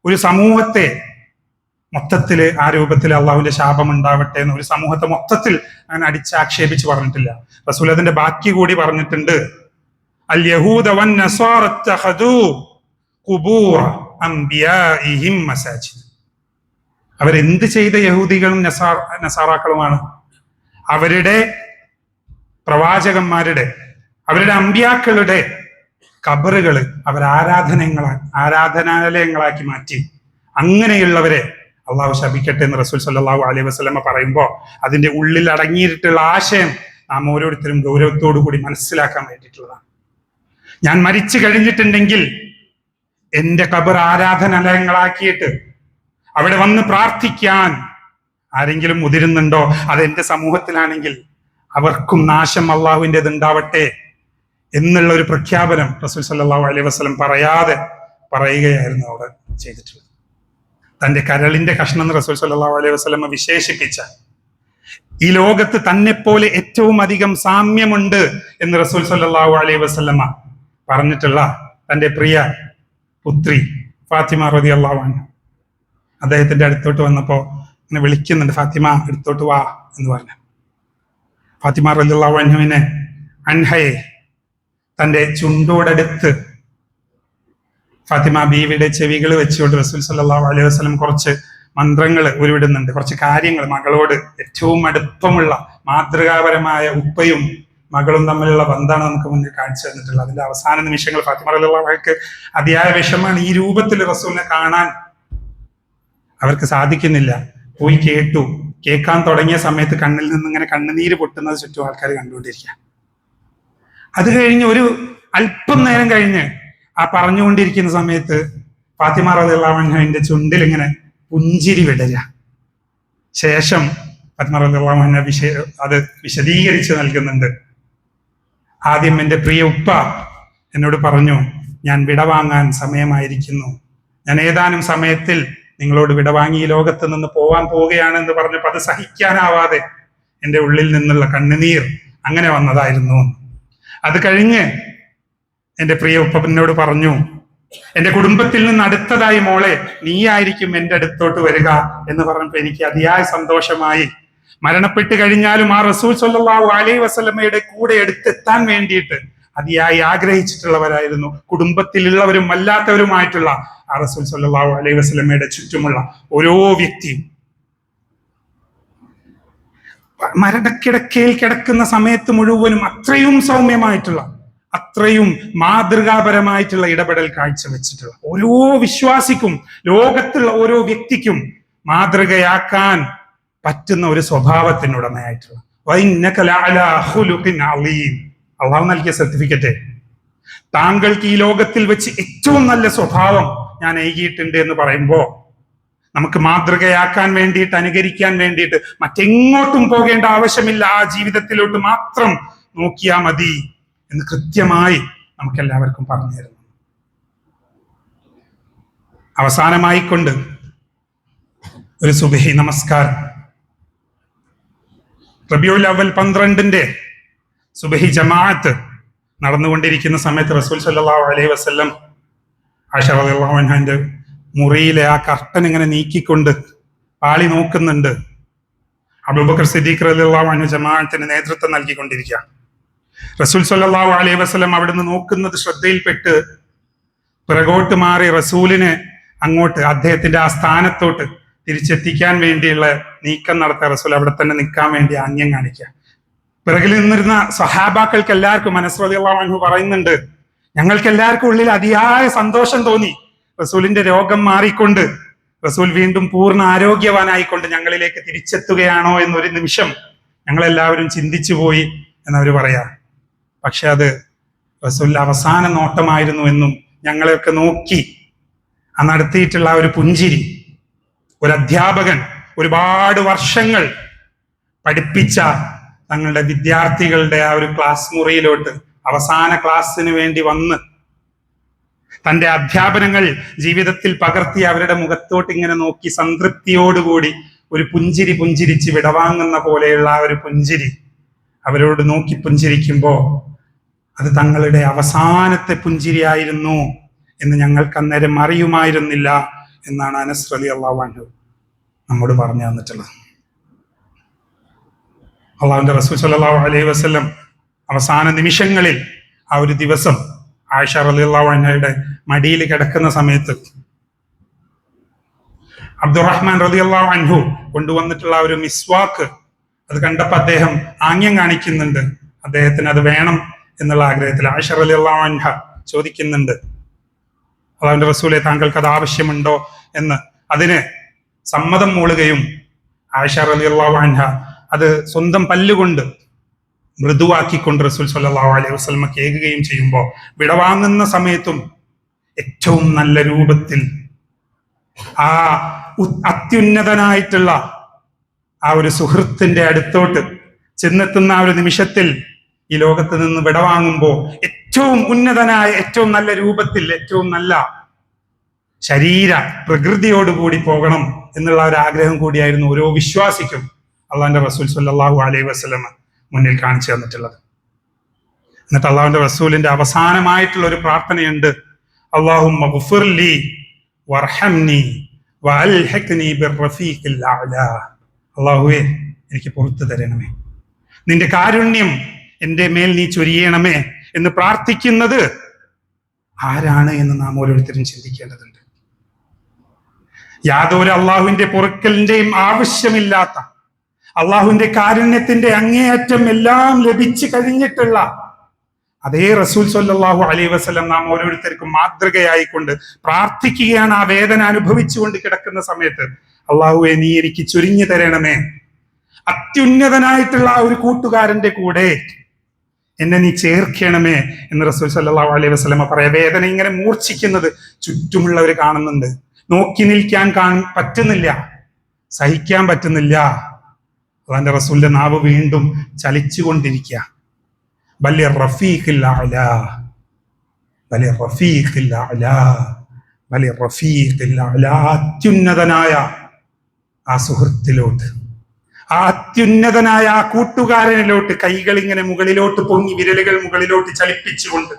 ഒരു സമൂഹത്തെ മൊത്തത്തിൽ ആ രൂപത്തിൽ അള്ളാഹുവിന്റെ ശാപം ഉണ്ടാവട്ടെ എന്ന് ഒരു സമൂഹത്തെ മൊത്തത്തിൽ അങ്ങനെ അടിച്ചാക്ഷേപിച്ച് പറഞ്ഞിട്ടില്ല. റസൂൽ അതിന്റെ ബാക്കി കൂടി പറഞ്ഞിട്ടുണ്ട്. അൽ യഹൂദ വന്നസ്വാറ ഇത്തഖദൂ ഖുബൂറ അംബിയാഇഹിം മസാജിദ്. അവരെന്ത് ചെയ്ത യഹൂദികളും നസാറാക്കളുമാണ്? അവരുടെ പ്രവാചകന്മാരുടെ, അവരുടെ അമ്പിയാക്കളുടെ ഖബറുകൾ അവർ ആരാധനാലയങ്ങളാക്കി മാറ്റി. അങ്ങനെയുള്ളവരെ അള്ളാഹു ശപിക്കട്ടെ എന്ന് റസൂൽ സല്ലല്ലാഹു അലൈഹി വസല്ലമ പറയുമ്പോൾ അതിന്റെ ഉള്ളിൽ അടങ്ങിയിട്ടുള്ള ആശയം നാം ഓരോരുത്തരും ഗൗരവത്തോടു കൂടി മനസ്സിലാക്കാൻ വേണ്ടിയിട്ടുള്ളതാണ്. ഞാൻ മരിച്ചു കഴിഞ്ഞിട്ടുണ്ടെങ്കിൽ എന്റെ ഖബർ ആരാധനാലയങ്ങളാക്കിയിട്ട് അവിടെ വന്ന് പ്രാർത്ഥിക്കാൻ ആരെങ്കിലും മുതിരുന്നുണ്ടോ? അത് എന്റെ സമൂഹത്തിലാണെങ്കിൽ അവർക്കും നാശം അള്ളാഹുവിൻ്റെത് ഉണ്ടാവട്ടെ എന്നുള്ള ഒരു പ്രഖ്യാപനം റസൂൽ സല്ലല്ലാഹു അലൈഹി വസല്ലം പറയാതെ പറയുകയായിരുന്നു അവിടെ ചെയ്തിട്ടുള്ളത്. തന്റെ കരളിന്റെ കഷ്ണം എന്ന് റസൂൽ സല്ലല്ലാഹു അലൈഹി വസല്ലം വിശേഷിപ്പിച്ച ഈ ലോകത്ത് തന്നെപ്പോലെ ഏറ്റവും അധികം സാമ്യമുണ്ട് എന്ന് റസൂൽ സല്ലല്ലാഹു അലൈഹി വസല്ലമ പറഞ്ഞിട്ടുള്ള തന്റെ പ്രിയ പുത്രി ഫാത്തിമ റളിയല്ലാഹു അൻഹ അദ്ദേഹത്തിന്റെ അടുത്തോട്ട് വന്നപ്പോ ഇങ്ങനെ വിളിക്കുന്നുണ്ട്, ഫാത്തിമ അടുത്തോട്ട് വാ എന്ന് പറഞ്ഞു. ഫാത്തിമ റളിയല്ലാഹു അൻഹയെ തന്റെ ചുണ്ടോടടുത്ത് ഫാത്തിമ ബീവിയുടെ ചെവികൾ വെച്ചുകൊണ്ട് റസൂൽ സല്ലല്ലാഹു അലൈഹി വസല്ലം കുറച്ച് മന്ത്രങ്ങൾ ഉരുവിടുന്നുണ്ട്, കുറച്ച് കാര്യങ്ങൾ മകളോട് ഏറ്റവും അടുപ്പമുള്ള മാതൃകാപരമായ ഉപ്പയും മകളും തമ്മിലുള്ള ബന്ധമാണ് നമുക്ക് മുന്നിൽ കാണിച്ചു തന്നിട്ടുള്ളത്. അതിന്റെ അവസാന നിമിഷങ്ങൾ ഫാത്തിമ റളിയല്ലാഹു അൻഹയ്ക്ക് അതിയായ വിഷമാണ്. ഈ രൂപത്തിൽ റസൂലിനെ കാണാൻ അവർക്ക് സാധിക്കുന്നില്ല. പോയി കേൾക്കാൻ തുടങ്ങിയ സമയത്ത് കണ്ണിൽ നിന്ന് ഇങ്ങനെ കണ്ണുനീര് പൊട്ടുന്നത് ചുറ്റും ആൾക്കാർ കണ്ടുകൊണ്ടിരിക്കുക. അത് കഴിഞ്ഞ് ഒരു അല്പം നേരം കഴിഞ്ഞ് ആ പറഞ്ഞുകൊണ്ടിരിക്കുന്ന സമയത്ത് ഫാത്തിമ റളിയല്ലാഹു അൻഹയുടെ ചുണ്ടിൽ ഇങ്ങനെ പുഞ്ചിരി വിടരുക. ശേഷം ഫാത്തിമ റളിയല്ലാഹു അൻഹ അത് വിശദീകരിച്ച് നൽകുന്നുണ്ട്. ആദ്യം എൻ്റെ പ്രിയ ഉപ്പ എന്നോട് പറഞ്ഞു, ഞാൻ വിടവാങ്ങാൻ സമയമായിരിക്കുന്നു, ഞാൻ ഏതാനും സമയത്തിൽ നിങ്ങളോട് വിടവാങ്ങി ഈ ലോകത്ത് നിന്ന് പോവാൻ പോവുകയാണെന്ന് പറഞ്ഞപ്പോൾ അത് സഹിക്കാനാവാതെ എൻ്റെ ഉള്ളിൽ നിന്നുള്ള കണ്ണുനീർ അങ്ങനെ വന്നതായിരുന്നു. അത് കഴിഞ്ഞ് എൻ്റെ പ്രിയ ഉപ്പനോട് പറഞ്ഞു, എൻ്റെ കുടുംബത്തിൽ നിന്ന് അടുത്തതായി മോളെ നീയായിരിക്കും എൻ്റെ അടുത്തോട്ട് വരിക എന്ന് പറഞ്ഞപ്പോൾ എനിക്ക് അതിയായ സന്തോഷമായി. മരണപ്പെട്ട് കഴിഞ്ഞാലും ആ റസൂൽ സല്ലല്ലാഹു അലൈഹി വസല്ലമയുടെ കൂടെ എടുത്തെത്താൻ വേണ്ടിയിട്ട് അതിയായി ആഗ്രഹിച്ചിട്ടുള്ളവരായിരുന്നു കുടുംബത്തിലുള്ളവരും അല്ലാത്തവരുമായിട്ടുള്ള ആ റസൂൽ സല്ലല്ലാഹു അലൈഹി വസല്ലമയുടെ ചുറ്റുമുള്ള ഓരോ വ്യക്തിയും. മരണക്കിടക്കയിൽ കിടക്കുന്ന സമയത്ത് മുഴുവനും അത്രയും സൗമ്യമായിട്ടുള്ള, അത്രയും മാതൃകാപരമായിട്ടുള്ള ഇടപെടൽ കാഴ്ചവെച്ചിട്ടുള്ള ഓരോ വിശ്വാസിക്കും, ലോകത്തുള്ള ഓരോ വ്യക്തിക്കും മാതൃകയാക്കാൻ പറ്റുന്ന ഒരു സ്വഭാവത്തിനുടമയായിട്ടുള്ള അള്ളാഹു നൽകിയ സർട്ടിഫിക്കറ്റ്. താങ്കൾക്ക് ഈ ലോകത്തിൽ വെച്ച് ഏറ്റവും നല്ല സ്വഭാവം ഞാൻ ഏകിയിട്ടുണ്ട് എന്ന് പറയുമ്പോൾ നമുക്ക് മാതൃകയാക്കാൻ വേണ്ടിയിട്ട്, അനുകരിക്കാൻ വേണ്ടിയിട്ട് മറ്റെങ്ങോട്ടും പോകേണ്ട ആവശ്യമില്ല. ആ ജീവിതത്തിലോട്ട് മാത്രം നോക്കിയാൽ മതി എന്ന് കൃത്യമായി നമുക്ക് എല്ലാവർക്കും പറഞ്ഞു തരുന്നു. അവസാനമായിക്കൊണ്ട് ഒരു സുബഹി നമസ്കാരം, റബീഉൽ അവ്വൽ 12 സുബഹി ജമാഅത്ത് നടന്നുകൊണ്ടിരിക്കുന്ന സമയത്ത് റസൂൽ സല്ലല്ലാഹു അലൈഹി വസല്ലം ആയിഷ റളിയല്ലാഹു അൻഹയുടെ മുറിയിലെ ആ കർട്ടൻ ഇങ്ങനെ നീക്കിക്കൊണ്ട് പാളി നോക്കുന്നുണ്ട്. അബൂബക്കർ സിദ്ദീഖ് റളിയല്ലാഹു അൻഹു ജമാഅത്തിന് നേതൃത്വം നൽകിക്കൊണ്ടിരിക്കുക. റസൂൽ സല്ലല്ലാഹു അലൈഹി വസല്ലം അവിടുന്ന് നോക്കുന്നത് ശ്രദ്ധയിൽപ്പെട്ട് പിറകോട്ട് മാറി റസൂലിനെ അങ്ങോട്ട് അദ്ദേഹത്തിന്റെ ആ സ്ഥാനത്തോട്ട് തിരിച്ചെത്തിക്കാൻ വേണ്ടിയുള്ള നീക്കം നടത്തിയ റസൂൽ അവിടെ തന്നെ നിൽക്കാൻ വേണ്ടി ആംഗ്യം കാണിക്കുക. പിറകിൽ നിന്നിരുന്ന സഹാബാക്കൾക്ക് എല്ലാവർക്കും, അനസ് റളിയല്ലാഹു അൻഹു പറയുന്നുണ്ട്, ഞങ്ങൾക്ക് എല്ലാവർക്കും ഉള്ളിൽ അതിയായ സന്തോഷം തോന്നി. റസൂലിന്റെ രോഗം മാറിക്കൊണ്ട് റസൂൽ വീണ്ടും പൂർണ്ണ ആരോഗ്യവാനായിക്കൊണ്ട് ഞങ്ങളിലേക്ക് തിരിച്ചെത്തുകയാണോ എന്നൊരു നിമിഷം ഞങ്ങളെല്ലാവരും ചിന്തിച്ചു പോയി എന്നവർ പറയാ. പക്ഷെ അത് റസൂലിന്റെ അവസാന നോട്ടമായിരുന്നു എന്നും ഞങ്ങളെയൊക്കെ നോക്കി ആ നടത്തിയിട്ടുള്ള ഒരു പുഞ്ചിരി, ഒരു അധ്യാപകൻ ഒരുപാട് വർഷങ്ങൾ പഠിപ്പിച്ച തങ്ങളുടെ വിദ്യാർത്ഥികളുടെ ആ ഒരു ക്ലാസ് മുറിയിലോട്ട് അവസാന ക്ലാസ്സിന് വേണ്ടി വന്ന് തന്റെ അധ്യാപനങ്ങൾ ജീവിതത്തിൽ പകർത്തി അവരുടെ മുഖത്തോട്ട് ഇങ്ങനെ നോക്കി സംതൃപ്തിയോടുകൂടി ഒരു പുഞ്ചിരി പുഞ്ചിരിച്ച് വിടവാങ്ങുന്ന പോലെയുള്ള ആ ഒരു പുഞ്ചിരി അവരോട് നോക്കി പുഞ്ചിരിക്കുമ്പോ അത് തങ്ങളുടെ അവസാനത്തെ പുഞ്ചിരിയായിരുന്നു എന്ന് ഞങ്ങൾക്ക് അന്നേരം അറിയുമായിരുന്നില്ല എന്നാണ് അനസ് റളിയല്ലാഹു അൻഹു നമ്മോട് പറഞ്ഞു തന്നിട്ടുള്ളത്. അള്ളാഹുവിന്റെ റസൂൽ സ്വല്ലല്ലാഹു അലൈഹി വസല്ലം അവസാന നിമിഷങ്ങളിൽ ആ ഒരു ദിവസം ആയിഷ റളിയല്ലാഹു അൻഹയുടെ മടിയിൽ കിടക്കുന്ന സമയത്ത് അബ്ദുറഹ്മാൻ റളിയല്ലാഹു അൻഹു കൊണ്ടുവന്നിട്ടുള്ള ഒരു മിസ്വാക്ക് അത് കണ്ടപ്പോൾ അദ്ദേഹം ആംഗ്യം കാണിക്കുന്നുണ്ട്, അദ്ദേഹത്തിന് അത് വേണം എന്നുള്ള ആഗ്രഹത്തിൽ. ആയിഷ റളിയല്ലാഹു അൻഹ ചോദിക്കുന്നുണ്ട്, അള്ളാഹുവിന്റെ റസൂലെ താങ്കൾക്ക് അത് ആവശ്യമുണ്ടോ എന്ന്. അതിന് സമ്മതം മൂളുകയും ആയിഷ റളിയല്ലാഹു അൻഹ അത് സ്വന്തം പല്ലുകൊണ്ട് മൃദുവാക്കിക്കൊണ്ട് റസൂൽ സ്വല്ലല്ലാഹു അലൈഹി വസല്ലം കേൾക്കുകയും ചെയ്യുമ്പോൾ വിടവാങ്ങുന്ന സമയത്തും ഏറ്റവും നല്ല രൂപത്തിൽ ആ അത്യുന്നതനായിട്ടുള്ള ആ ഒരു സുഹൃത്തിന്റെ അടുത്തോട്ട് ചെന്നെത്തുന്ന ആ ഒരു നിമിഷത്തിൽ ഈ ലോകത്ത് നിന്ന് വിടവാങ്ങുമ്പോൾ ഏറ്റവും ഉന്നതനായ ഏറ്റവും നല്ല രൂപത്തിൽ ഏറ്റവും നല്ല ശരീര പ്രകൃതിയോടുകൂടി പോകണം എന്നുള്ള ഒരു ആഗ്രഹം കൂടിയായിരുന്നു ഓരോ വിശ്വാസിക്കും അള്ളാഹിന്റെ റസൂൽ സ്വല്ലല്ലാഹു അലൈഹി വസല്ലം മുന്നിൽ കാണിച്ചു തന്നിട്ടുള്ളത്. എന്നിട്ട് അള്ളാഹുവിന്റെ റസൂലിന്റെ അവസാനമായിട്ടുള്ള ഒരു പ്രാർത്ഥനയുണ്ട്, അല്ലാഹുമ്മ ഗ്ഫിർലി വർഹംനി വഅൽഹിഖ്നി ബിർറഫീഖിൽ അഅ്ലാ. അല്ലാഹുവേ എനിക്ക് പുറത്തു തരണമേ, നിന്റെ കാരുണ്യം എൻ്റെ മേൽ നീ ചൊരിയണമേ എന്ന് പ്രാർത്ഥിക്കുന്നത് ആരാണ് എന്ന് നാം ഓരോരുത്തരും ചിന്തിക്കേണ്ടതുണ്ട്. യാതൊരു അള്ളാഹുവിന്റെ പൊറുക്കലിന്റെയും ആവശ്യമില്ലാത്ത, അള്ളാഹുവിന്റെ കാരുണ്യത്തിന്റെ അങ്ങേയറ്റം എല്ലാം ലഭിച്ചു കഴിഞ്ഞിട്ടുള്ള അതേ റസൂൽ സ്വല്ലല്ലാഹു അലൈഹി വസല്ലം നാം ഓരോരുത്തർക്കും മാതൃകയായിക്കൊണ്ട് പ്രാർത്ഥിക്കുകയാണ്. ആ വേദന അനുഭവിച്ചുകൊണ്ട് കിടക്കുന്ന സമയത്ത് അള്ളാഹുവെ നീ എനിക്ക് ചൊരിഞ്ഞു തരണമേ, അത്യുന്നതനായിട്ടുള്ള ഒരു കൂട്ടുകാരന്റെ കൂടെ എന്നെ നീ ചേർക്കണമേ എന്ന് റസൂൽ സ്വല്ലല്ലാഹു അലൈഹി വസല്ലം പറയാ. വേദന ഇങ്ങനെ മൂർച്ഛിക്കുന്നത് ചുറ്റുമുള്ളവർ കാണുന്നുണ്ട്, നോക്കി നിൽക്കാൻ പറ്റുന്നില്ല, സഹിക്കാൻ പറ്റുന്നില്ല. അള്ളാന്റെ റസൂലിന്റെ നാവ് വീണ്ടും ചലിച്ചുകൊണ്ടിരിക്കുക. ബലി റഫീഖിൽ അഅ്ലാ, ബലി റഫീഖിൽ അഅ്ലാ, ബലി റഫീഖിൽ അഅ്ലാ. അത്യുന്നതനായ ആ സുഹൃത്തിലോട്ട്, ആ അത്യുന്നതനായ ആ കൂട്ടുകാരനിലോട്ട് കൈകൾ ഇങ്ങനെ മുകളിലോട്ട് പൊങ്ങി വിരലുകൾ മുകളിലോട്ട് ചലിപ്പിച്ചുകൊണ്ട്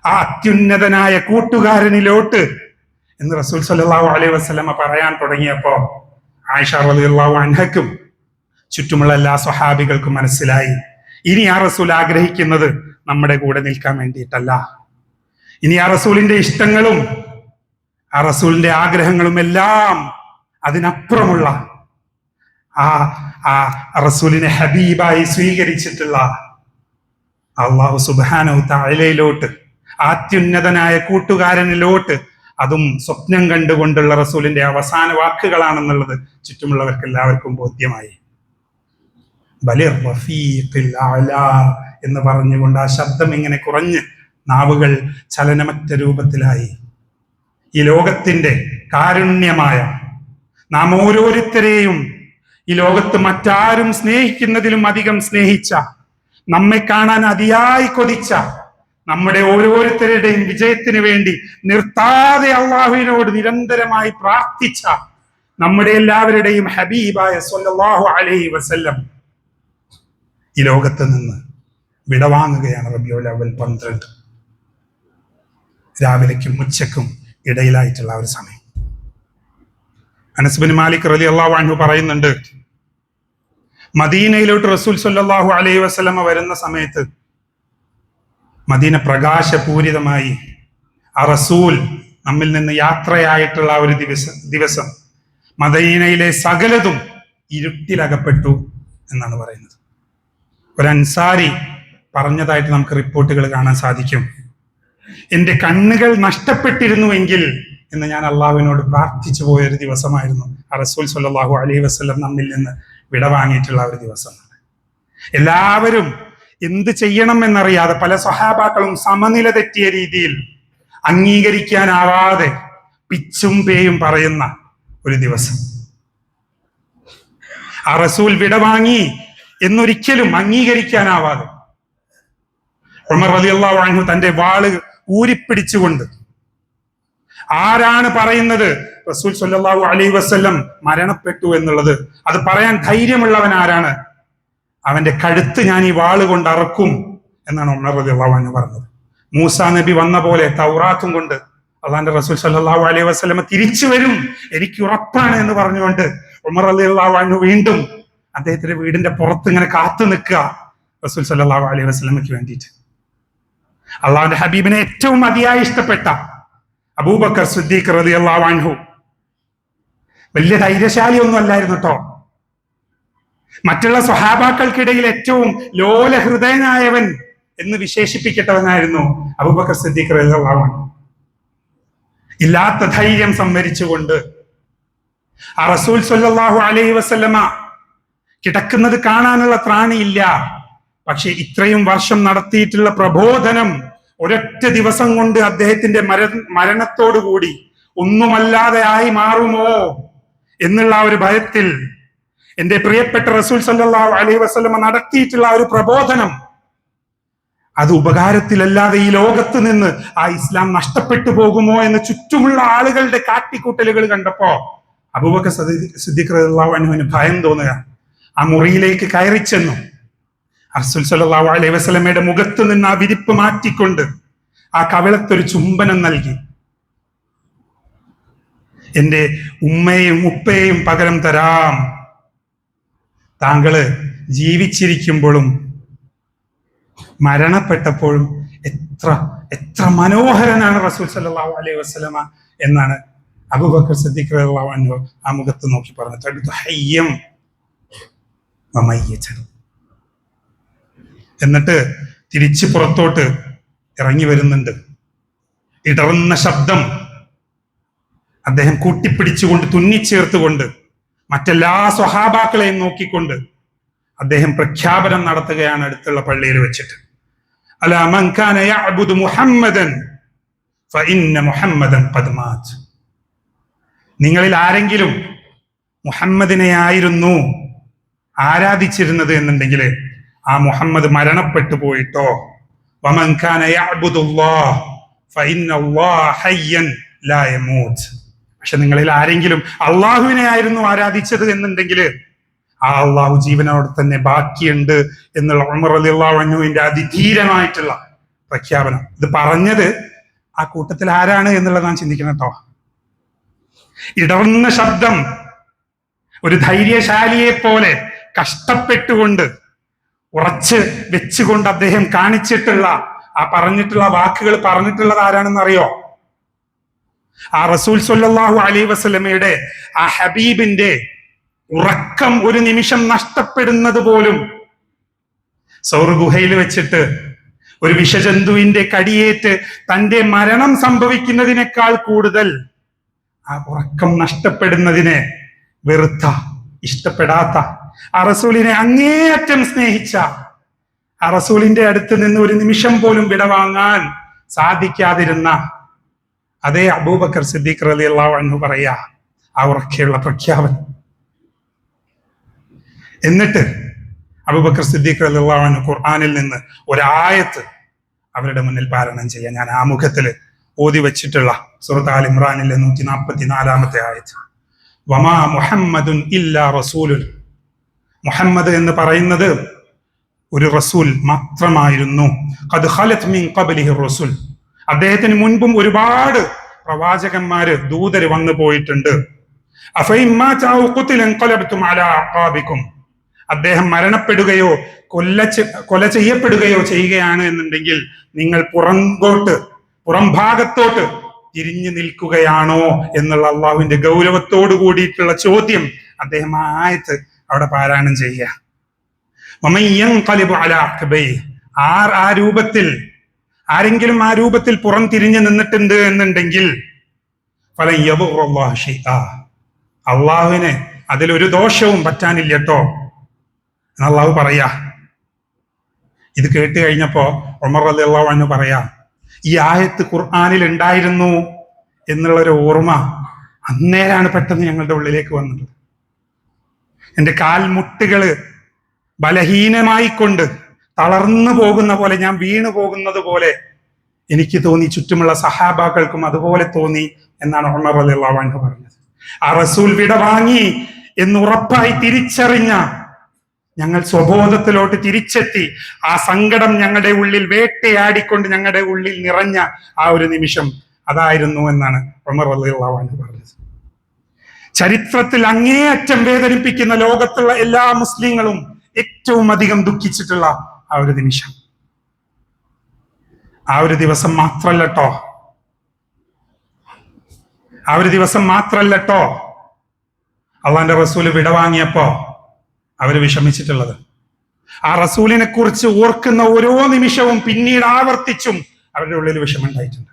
ആ അത്യുന്നതനായ കൂട്ടുകാരനിലോട്ട് എന്ന് റസൂൽ സ്വല്ലല്ലാഹു അലൈഹി വസല്ലമ പറയാൻ തുടങ്ങിയപ്പോ ആയിഷ റളിയല്ലാഹു അൻഹക്കും ചുറ്റുമുള്ള എല്ലാ സ്വഹാബികൾക്കും മനസ്സിലായി, ഇനി ആ റസൂൽ ആഗ്രഹിക്കുന്നത് നമ്മുടെ കൂടെ നിൽക്കാൻ വേണ്ടിയിട്ടല്ല, ഇനി ആ റസൂലിന്റെ ഇഷ്ടങ്ങളും ആ റസൂലിന്റെ ആഗ്രഹങ്ങളും എല്ലാം അതിനപ്പുറമുള്ള ആ റസൂലിനെ ഹബീബായി സ്വീകരിച്ചിട്ടുള്ള അല്ലാഹു സുബ്ഹാനഹു തആലയിലോട്ട്, അത്യുന്നതനായ കൂട്ടുകാരനിലോട്ട്, അതും സ്വപ്നം കണ്ടുകൊണ്ടുള്ള റസൂലിന്റെ അവസാന വാക്കുകളാണെന്നുള്ളത് ചുറ്റുമുള്ളവർക്ക് എല്ലാവർക്കും ബോധ്യമായി. ബലി റഫീഖിൽ അഅ്ലാ എന്ന് പറഞ്ഞുകൊണ്ട് ആ ശബ്ദം ഇങ്ങനെ കുറഞ്ഞ് നാവുകൾ ചലനമറ്റ രൂപത്തിലായി. ഈ ലോകത്തിന്റെ കാരുണ്യമായ നാം ഓരോരുത്തരെയും ഈ ലോകത്ത് മറ്റാരും സ്നേഹിക്കുന്നതിലും അധികം സ്നേഹിച്ച, നമ്മെ കാണാൻ അതിയായി കൊതിച്ച, നമ്മുടെ ഓരോരുത്തരുടെയും വിജയത്തിന് വേണ്ടി നിർത്താതെ അള്ളാഹുവിനോട് നിരന്തരമായി പ്രാർത്ഥിച്ച നമ്മുടെ എല്ലാവരുടെയും ഹബീബായ സ്വല്ലല്ലാഹു അലൈഹി വസല്ലം ഈ ലോകത്ത് നിന്ന് വിടവാങ്ങുകയാണ്. റബീഉൽ അവ്വൽ 12 രാവിലേക്കും ഉച്ചക്കും ഇടയിലായിട്ടുള്ള ഒരു സമയം. അനസ് ബിൻ മാലിക് റളിയല്ലാഹു അൻഹു പറയുന്നുണ്ട്, മദീനയിലോട്ട് റസൂൽ സ്വല്ലല്ലാഹു അലൈഹി വസല്ലമ വരുന്ന സമയത്ത് മദീന പ്രകാശപൂരിതമായി. ആ റസൂൽ നമ്മിൽ നിന്ന് യാത്രയായിട്ടുള്ള ഒരു ദിവസം മദീനയിലെ സകലതും ഇരുട്ടിലകപ്പെട്ടു എന്നാണ് പറയുന്നത്. ഒരു അൻസാരി പറഞ്ഞതായിട്ട് നമുക്ക് റിപ്പോർട്ടുകൾ കാണാൻ സാധിക്കും. എൻ്റെ കണ്ണുകൾ നഷ്ടപ്പെട്ടിരുന്നുവെങ്കിൽ എന്ന് ഞാൻ അള്ളാഹുവിനോട് പ്രാർത്ഥിച്ചു പോയൊരു ദിവസമായിരുന്നു ആ റസൂൽ സ്വല്ലല്ലാഹു അലൈഹി വസല്ലം നമ്മിൽ നിന്ന് വിടവാങ്ങിയിട്ടുള്ള ഒരു ദിവസമാണ്. എല്ലാവരും എന്ത് ചെയ്യണം എന്നറിയാതെ പല സ്വഹാബാക്കളും സമനില തെറ്റിയ രീതിയിൽ അംഗീകരിക്കാനാവാതെ പിച്ചും പേയും പറയുന്ന ഒരു ദിവസം. ആ റസൂൽ വിടവാങ്ങി എന്നൊരിക്കലും അംഗീകരിക്കാനാവാതെ ഉമർ റളിയല്ലാഹു അൻഹു തന്റെ വാള് ഊരിപ്പിടിച്ചുകൊണ്ട്, ആരാണ് പറയുന്നത് റസൂൽ സ്വല്ലല്ലാഹു അലൈഹി വസല്ലം മരണപ്പെട്ടു എന്നുള്ളത്, അത് പറയാൻ ധൈര്യമുള്ളവൻ ആരാണ്, അവന്റെ കഴുത്ത് ഞാൻ ഈ വാള് കൊണ്ട് അറക്കും എന്നാണ് ഉമർ റളിയല്ലാഹു അൻഹു പറഞ്ഞത്. മൂസാ നബി വന്ന പോലെ തൗറാത്തും കൊണ്ട് അള്ളാന്റെ റസൂൽ സ്വല്ലല്ലാഹു അലൈഹി വസല്ലം തിരിച്ചു വരും, എനിക്ക് ഉറപ്പാണ് എന്ന് പറഞ്ഞുകൊണ്ട് ഉമർ റളിയല്ലാഹു അൻഹു വീണ്ടും അദ്ദേഹത്തിന്റെ വീടിന്റെ പുറത്ത് ഇങ്ങനെ കാത്തു നിൽക്കുക റസൂൽ സ്വല്ലല്ലാഹു അലൈഹി വസല്ലമയ്ക്ക് വേണ്ടിയിട്ട്. അള്ളാഹുന്റെ ഹബീബിനെ ഏറ്റവും അതിയായി ഇഷ്ടപ്പെട്ട അബൂബക്കർ സിദ്ദീഖ് റളിയല്ലാഹു അൻഹു വലിയ ധൈര്യശാലി ഒന്നും അല്ലായിരുന്നു കേട്ടോ. മറ്റുള്ള സ്വഹാബാക്കൾക്കിടയിൽ ഏറ്റവും ലോല ഹൃദയനായവൻ എന്ന് വിശേഷിപ്പിക്കട്ടവനായിരുന്നു അബൂബക്കർ സിദ്ദീഖ് റളിയല്ലാഹു അൻഹു. ഇല്ലാത്ത ധൈര്യം സംഭരിച്ചുകൊണ്ട് ആ റസൂൽ സ്വല്ലല്ലാഹു അലൈഹി വസല്ലമ കിടക്കുന്നത് കാണാനുള്ള ത്രാണിയില്ല. പക്ഷെ ഇത്രയും വർഷം നടത്തിയിട്ടുള്ള പ്രബോധനം ഒരൊറ്റ ദിവസം കൊണ്ട് അദ്ദേഹത്തിന്റെ മരണത്തോടുകൂടി ഒന്നുമല്ലാതെ ആയി മാറുമോ എന്നുള്ള ഒരു ഭയത്തിൽ എന്റെ പ്രിയപ്പെട്ട റസൂൽ സല്ലല്ലാഹു അലൈഹി വസല്ലമ നടത്തിയിട്ടുള്ള ഒരു പ്രബോധനം അത് ഉപകാരത്തിലല്ലാതെ ഈ ലോകത്ത് നിന്ന് ആ ഇസ്ലാം നഷ്ടപ്പെട്ടു പോകുമോ എന്ന് ചുറ്റുമുള്ള ആളുകളുടെ കാട്ടിക്കൂട്ടലുകൾ കണ്ടപ്പോ അബൂബക്കർ സിദ്ദീഖ് റളിയല്ലാഹു അൻഹുവിന് ഭയം തോന്നുക. ആ മുറിയിലേക്ക് കയറി ചെന്നു. റസൂൽ സല്ലല്ലാഹു അലൈഹി വസല്ലമയുടെ മുഖത്ത് നിന്ന് ആ വിരിപ്പ് മാറ്റിക്കൊണ്ട് ആ കവിളത്തൊരു ചുംബനം നൽകി. എന്റെ ഉമ്മയും ഉപ്പയെയും പകരം തരാം. താങ്കള് ജീവിച്ചിരിക്കുമ്പോഴും മരണപ്പെട്ടപ്പോഴും എത്ര എത്ര മനോഹരനാണ് റസൂൽ സല്ലല്ലാഹു അലൈഹി വസല്ലമ എന്നാണ് അബൂബക്കർ സിദ്ദീഖ് റളിയല്ലാഹു അൻഹു ആ മുഖത്ത് നോക്കി പറഞ്ഞത്. ഹയ്യം വമയ്യിതൻ. എന്നിട്ട് തിരിച്ച് പുറത്തോട്ട് ഇറങ്ങി വരുന്നുണ്ട്. ഇടറുന്ന ശബ്ദം അദ്ദേഹം കൂട്ടിപ്പിടിച്ചുകൊണ്ട് തുന്നിച്ചേർത്തുകൊണ്ട് മറ്റെല്ലാ സ്വഹാബാക്കളെയും നോക്കിക്കൊണ്ട് അദ്ദേഹം പ്രഖ്യാപനം നടത്തുകയാണ് അടുത്തുള്ള പള്ളിയിൽ വെച്ചിട്ട്. അലാ മൻ കാന യഅ്ബുദു മുഹമ്മദൻ ഫഇന്ന മുഹമ്മദൻ ഖദ് മാത്. നിങ്ങളിൽ ആരെങ്കിലും മുഹമ്മദിനെയായിരുന്നു ആരാധിച്ചിരുന്നത് എന്നുണ്ടെങ്കിൽ ആ മുഹമ്മദ് മരണപ്പെട്ടു പോയിട്ടോ. വമൻ കാന യഅ്ബുദുല്ലാഹ് ഫഇന്നല്ലാഹ ഹയ്യൻ ലാ യമൂത്. പക്ഷെ നിങ്ങളിൽ ആരെങ്കിലും അള്ളാഹുവിനെ ആയിരുന്നു ആരാധിച്ചത് എന്നുണ്ടെങ്കിൽ ആ അള്ളാഹു ജീവനോടെ തന്നെ ബാക്കിയുണ്ട് എന്നുള്ള ഉമർ റളിയല്ലാഹു അൻഹുവിന്റെ അതിധീരമായിട്ടുള്ള പ്രഖ്യാപനം. ഇത് പറഞ്ഞത് ആ കൂട്ടത്തിൽ ആരാണ് എന്നുള്ളത് നാം ചിന്തിക്കണം കേട്ടോ. ഇടർന്ന ശബ്ദം ഒരു ധൈര്യശാലിയെ പോലെ കഷ്ടപ്പെട്ടുകൊണ്ട് ഉറച്ച് വെച്ചുകൊണ്ട് അദ്ദേഹം കാണിച്ചിട്ടുള്ള ആ പറഞ്ഞിട്ടുള്ള വാക്കുകൾ പറഞ്ഞിട്ടുള്ളത് ആരാണെന്ന് അറിയോ? ആ റസൂൽ സ്വല്ലല്ലാഹു അലൈഹി വസല്ലമയുടെ ആ ഹബീബിന്റെ ഉറക്കം ഒരു നിമിഷം നഷ്ടപ്പെടുന്നത് പോലും സൗർ ഗുഹയിൽ വെച്ചിട്ട് ഒരു വിഷജന്തുവിന്റെ കടിയേറ്റ് തന്റെ മരണം സംഭവിക്കുന്നതിനേക്കാൾ കൂടുതൽ ആ ഉറക്കം നഷ്ടപ്പെടുന്നതിനെ വെറുത്ത, ഇഷ്ടപ്പെടാത്ത, ആ റസൂലിനെ അങ്ങേയറ്റം സ്നേഹിച്ച, ആ റസൂലിന്റെ അടുത്ത് നിന്ന് ഒരു നിമിഷം പോലും വിടവാങ്ങാൻ സാധിക്കാതിരുന്ന അതേ അബൂബക്കർ സിദ്ദീഖ് റളിയല്ലാഹു അൻഹു പറയാ ആ ഉറക്കെയുള്ള പ്രഖ്യാപനം. എന്നിട്ട് അബൂബക്കർ സിദ്ദീഖ് റളിയല്ലാഹു അൻഹു ഖുർആനിൽ നിന്ന് ഒരായത്ത് അവരുടെ മുന്നിൽ പാരായണം ചെയ്യാൻ ഞാൻ ആമുഖത്തില് ഓതി വെച്ചിട്ടുള്ള സൂറത്ത് ആൽ ഇമ്രാനിലെ 144-ാമത്തെ ആയത്ത്. വമാ മുഹമ്മദുൻ ഇല്ലാ റസൂലുൻ. മുഹമ്മദ് എന്ന് പറയുന്നത് ഒരു റസൂൽ മാത്രമായിരുന്നു. ഖദ് ഖലത് മിൻ ഖബ്ലിഹി റസൂൽ. അദ്ദേഹത്തിന് മുൻപും ഒരുപാട് പ്രവാചകന്മാര്, ദൂതര് വന്നു പോയിട്ടുണ്ട്. അഫഇമ്മാ തഅഉ ഖുതില ഖലബ്തും അലാ അഖാബികും. അദ്ദേഹം മരണപ്പെടുകയോ കൊല ചെയ്യപ്പെടുകയോ ചെയ്യുകയാണ് എന്നുണ്ടെങ്കിൽ നിങ്ങൾ പുറംഭാഗത്തോട്ട് തിരിഞ്ഞു നിൽക്കുകയാണോ എന്നുള്ള അള്ളാഹുവിന്റെ ഗൗരവത്തോട് കൂടിയിട്ടുള്ള ചോദ്യം അദ്ദേഹം ആ ആയത്ത് അവിടെ പാരായണം ചെയ്യുക. ആ രൂപത്തിൽ ആരെങ്കിലും ആ രൂപത്തിൽ പുറം തിരിഞ്ഞു നിന്നിട്ടുണ്ട് എന്നുണ്ടെങ്കിൽ ഫലൻ യദുറല്ലാഹു ശൈആ, അള്ളാഹുവിന് അതിലൊരു ദോഷവും പറ്റാനില്ല കേട്ടോ എന്ന് അള്ളാഹു പറയാ. ഇത് കേട്ട് കഴിഞ്ഞപ്പോ ഉമർ റളിയല്ലാഹു അൻഹു പറയാ, ഈ ആയത്ത് ഖുർആനിൽ ഉണ്ടായിരുന്നു എന്നുള്ളൊരു ഓർമ്മ അന്നേരാണ് പെട്ടെന്ന് ഞങ്ങളുടെ ഉള്ളിലേക്ക് വന്നത്. എൻ്റെ കാൽമുട്ടുകള് ബലഹീനമായിക്കൊണ്ട് തളർന്നു പോകുന്ന പോലെ, ഞാൻ വീണു പോകുന്നത് പോലെ എനിക്ക് തോന്നി, ചുറ്റുമുള്ള സഹാബാക്കൾക്കും അതുപോലെ തോന്നി എന്നാണ് ഉമർ റളിയല്ലാഹു അൻഹു പറഞ്ഞത്. ആ റസൂൽ വിട വാങ്ങി എന്ന് ഉറപ്പായി തിരിച്ചറിഞ്ഞ ഞങ്ങൾ സ്വബോധത്തിലോട്ട് തിരിച്ചെത്തി. ആ സങ്കടം ഞങ്ങളുടെ ഉള്ളിൽ വേട്ടയാടിക്കൊണ്ട് ഞങ്ങളുടെ ഉള്ളിൽ നിറഞ്ഞ ആ ഒരു നിമിഷം അതായിരുന്നു എന്നാണ് ഉമർ റളിയല്ലാഹു അൻഹു പറഞ്ഞത്. ചരിത്രത്തിൽ അങ്ങേയറ്റം വേദനിപ്പിക്കുന്ന, ലോകത്തുള്ള എല്ലാ മുസ്ലിങ്ങളും ഏറ്റവും അധികം ദുഃഖിച്ചിട്ടുള്ള ആ ഒരു നിമിഷം, ആ ഒരു ദിവസം മാത്രല്ലട്ടോ, ആ ഒരു ദിവസം മാത്രല്ലട്ടോ അള്ളാന്റെ റസൂല് വിടവാങ്ങിയപ്പോ അവര് വിഷമിച്ചിട്ടുള്ളത്. ആ റസൂലിനെ കുറിച്ച് ഓർക്കുന്ന ഓരോ നിമിഷവും പിന്നീട് ആവർത്തിച്ചും അവരുടെ ഉള്ളിൽ വിഷമുണ്ടായിട്ടുണ്ട്.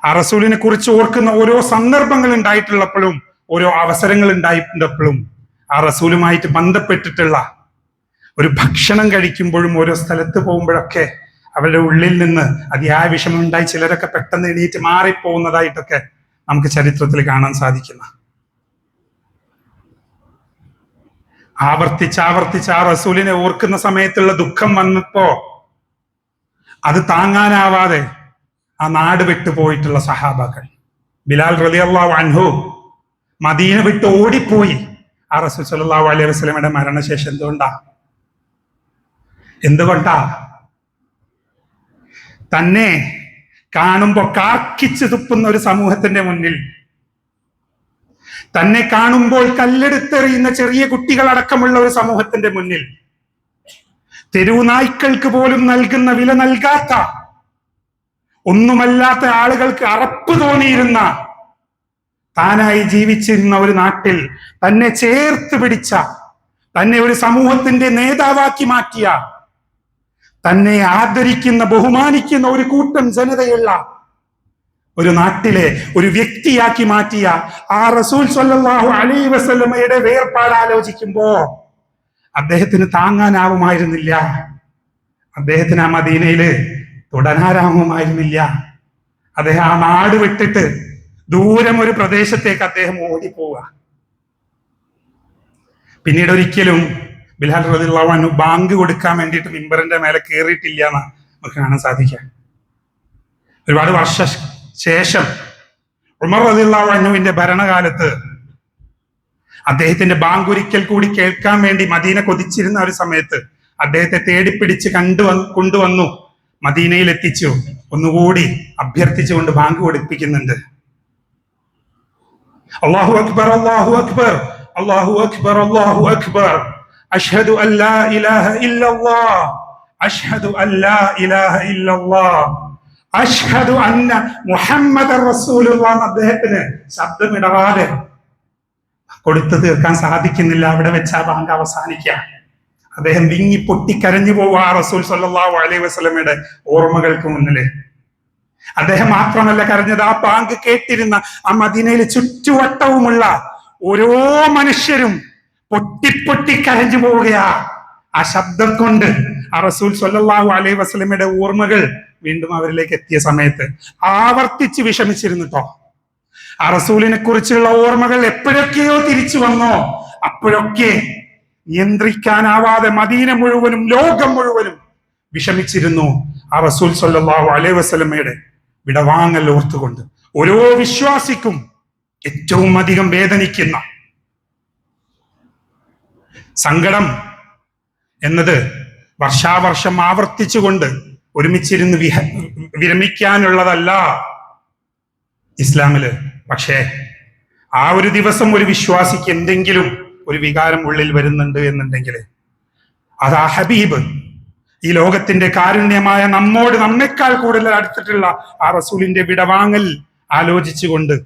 ആ റസൂലിനെ കുറിച്ച് ഓർക്കുന്ന ഓരോ സന്ദർഭങ്ങൾ ഉണ്ടായിട്ടുള്ളപ്പോഴും, ഓരോ അവസരങ്ങൾ ഉണ്ടായിട്ടുള്ളപ്പോഴും, ആ റസൂലുമായിട്ട് ബന്ധപ്പെട്ടിട്ടുള്ള ഒരു ഭക്ഷണം കഴിക്കുമ്പോഴും, ഓരോ സ്ഥലത്ത് പോകുമ്പോഴൊക്കെ അവരുടെ ഉള്ളിൽ നിന്ന് അതിയായ വിഷമം ഉണ്ടായി ചിലരൊക്കെ പെട്ടെന്ന് എണീറ്റ് മാറിപ്പോകുന്നതായിട്ടൊക്കെ നമുക്ക് ചരിത്രത്തിൽ കാണാൻ സാധിക്കുന്ന, ആവർത്തിച്ച് ആ റസൂലിനെ ഓർക്കുന്ന സമയത്തുള്ള ദുഃഖം വന്നപ്പോ അത് താങ്ങാനാവാതെ ആ നാട് വിട്ടു പോയിട്ടുള്ള സഹാബാക്കൾ. ബിലാൽ റളിയല്ലാഹു അൻഹു മദീന വിട്ട് ഓടിപ്പോയി. ആ റസൂൽ സ്വല്ലല്ലാഹു അലൈഹി വസല്ലമയുടെ മരണശേഷം എന്തുകൊണ്ടാ തന്നെ കാണുമ്പോ കാർക്കിച്ചു തുപ്പുന്ന ഒരു സമൂഹത്തിന്റെ മുന്നിൽ, തന്നെ കാണുമ്പോൾ കല്ലെടുത്തെറിയുന്ന ചെറിയ കുട്ടികളടക്കമുള്ള ഒരു സമൂഹത്തിന്റെ മുന്നിൽ, തെരുവുനായ്ക്കൾക്ക് പോലും നൽകുന്ന വില നൽകാത്ത, ഒന്നുമല്ലാത്ത ആളുകൾക്ക് അറപ്പ് തോന്നിയിരുന്ന, താനായി ജീവിച്ചിരുന്ന ഒരു നാട്ടിൽ തന്നെ ചേർത്ത് പിടിച്ച, തന്നെ ഒരു സമൂഹത്തിന്റെ നേതാവാക്കി മാറ്റിയ, തന്നെ ആദരിക്കുന്ന ബഹുമാനിക്കുന്ന ഒരു കൂട്ടം ജനതയുള്ള ഒരു നാട്ടിലെ ഒരു വ്യക്തിയാക്കി മാറ്റിയ ആ റസൂൽ സ്വല്ലല്ലാഹു അലൈഹി വസല്ലമയുടെ വേർപാട് ആലോചിക്കുമ്പോ അദ്ദേഹത്തിന് താങ്ങാനാവുമായിരുന്നില്ല. അദ്ദേഹത്തിന് ആ മദീനയില് തുടരാനാവുമായിരുന്നില്ല. അദ്ദേഹം ആ നാട് വിട്ടിട്ട് ദൂരം ഒരു പ്രദേശത്തേക്ക് അദ്ദേഹം ഓടിപ്പോവുക. പിന്നീട് ഒരിക്കലും ബിലാൽ റളിയല്ലാഹു അൻഹു ബാങ്ക് കൊടുക്കാൻ വേണ്ടിയിട്ട് മിമ്പറിന്റെ മേലെ കയറിയിട്ടില്ല എന്ന് നമുക്ക് കാണാൻ സാധിക്കാം. ഒരുപാട് വർഷ ശേഷം ഉമർ റളിയല്ലാഹു അൻഹുവിന്റെ ഭരണകാലത്ത് അദ്ദേഹത്തിന്റെ ബാങ്ക് ഒരിക്കൽ കൂടി കേൾക്കാൻ വേണ്ടി മദീന കൊതിച്ചിരുന്ന ഒരു സമയത്ത് അദ്ദേഹത്തെ തേടിപ്പിടിച്ച് കൊണ്ടുവന്നു മദീനയിൽ എത്തിച്ചു. ഒന്നുകൂടി അഭ്യർത്ഥിച്ചുകൊണ്ട് ബാങ്ക് കൊടുപ്പിക്കുന്നുണ്ട്. അല്ലാഹു അക്ബർ, അല്ലാഹു അക്ബർ, അല്ലാഹു അക്ബർ, അല്ലാഹു അക്ബർ, അഷ്ഹദു അല്ലാ ഇലാഹ ഇല്ലല്ലാഹ്, അഷ്ഹദു അല്ലാ ഇലാഹ ഇല്ലല്ലാഹ്, അഷ്ഹദു അന്ന മുഹമ്മദർ റസൂലുള്ളാഹ്. അദ്ദേഹത്തിന് ശബ്ദമിടവാതെ കൊടുത്തു തീർക്കാൻ സാധിക്കുന്നില്ല. അവിടെ വെച്ച് ആ ബാങ്ക് അവസാനിക്കുക. അദ്ദേഹം വിങ്ങി പൊട്ടിക്കരഞ്ഞു പോവുക ആ റസൂൽ സ്വല്ലല്ലാഹു അലൈഹി വസല്ലമയുടെ ഓർമ്മകൾക്ക് മുന്നില്. അദ്ദേഹം മാത്രമല്ല കരഞ്ഞത്, ആ ബാങ്ക് കേട്ടിരുന്ന ആ മദീനയിൽ ചുറ്റുവട്ടവുമുള്ള ഓരോ മനുഷ്യരും പൊട്ടി കരഞ്ഞു പോവുകയാ. ആ ശബ്ദം കൊണ്ട് ആ റസൂൽ സ്വല്ലല്ലാഹു അലൈഹി വസല്ലമയുടെ ഓർമ്മകൾ വീണ്ടും അവരിലേക്ക് എത്തിയ സമയത്ത് ആവർത്തിച്ച് വിഷമിച്ചിരുന്നുട്ടോ. ആ റസൂലിനെ കുറിച്ചുള്ള ഓർമ്മകൾ എപ്പോഴൊക്കെയോ തിരിച്ചു വന്നോ അപ്പോഴൊക്കെ നിയന്ത്രിക്കാനാവാതെ മദീന മുഴുവനും ലോകം മുഴുവനും വിഷമിച്ചിരുന്നു ആ റസൂൽ സ്വല്ലല്ലാഹു അലൈഹി വസല്ലമയുടെ വിടവാങ്ങൽ ഓർത്തുകൊണ്ട്. ഓരോ വിശ്വാസിക്കും ഏറ്റവും അധികം വേദനിക്കുന്ന സങ്കടം എന്നത് വർഷാവർഷം ആവർത്തിച്ചുകൊണ്ട് ഒരുമിച്ചിരുന്ന് വിരമിക്കാനുള്ളതല്ല ഇസ്ലാമില്. പക്ഷേ ആ ഒരു ദിവസം ഒരു വിശ്വാസിക്ക് എന്തെങ്കിലും ഒരു വികാരം ഉള്ളിൽ വരുന്നുണ്ട് എന്നുണ്ടെങ്കിൽ അത് ആ ഹബീബ്, ഈ ലോകത്തിന്റെ കാരുണ്യമായ നമ്മെക്കാൾ കൂടുതൽ അടുത്തിട്ടുള്ള ആ റസൂലിന്റെ വിടവാങ്ങൽ ആലോചിച്ചുകൊണ്ട്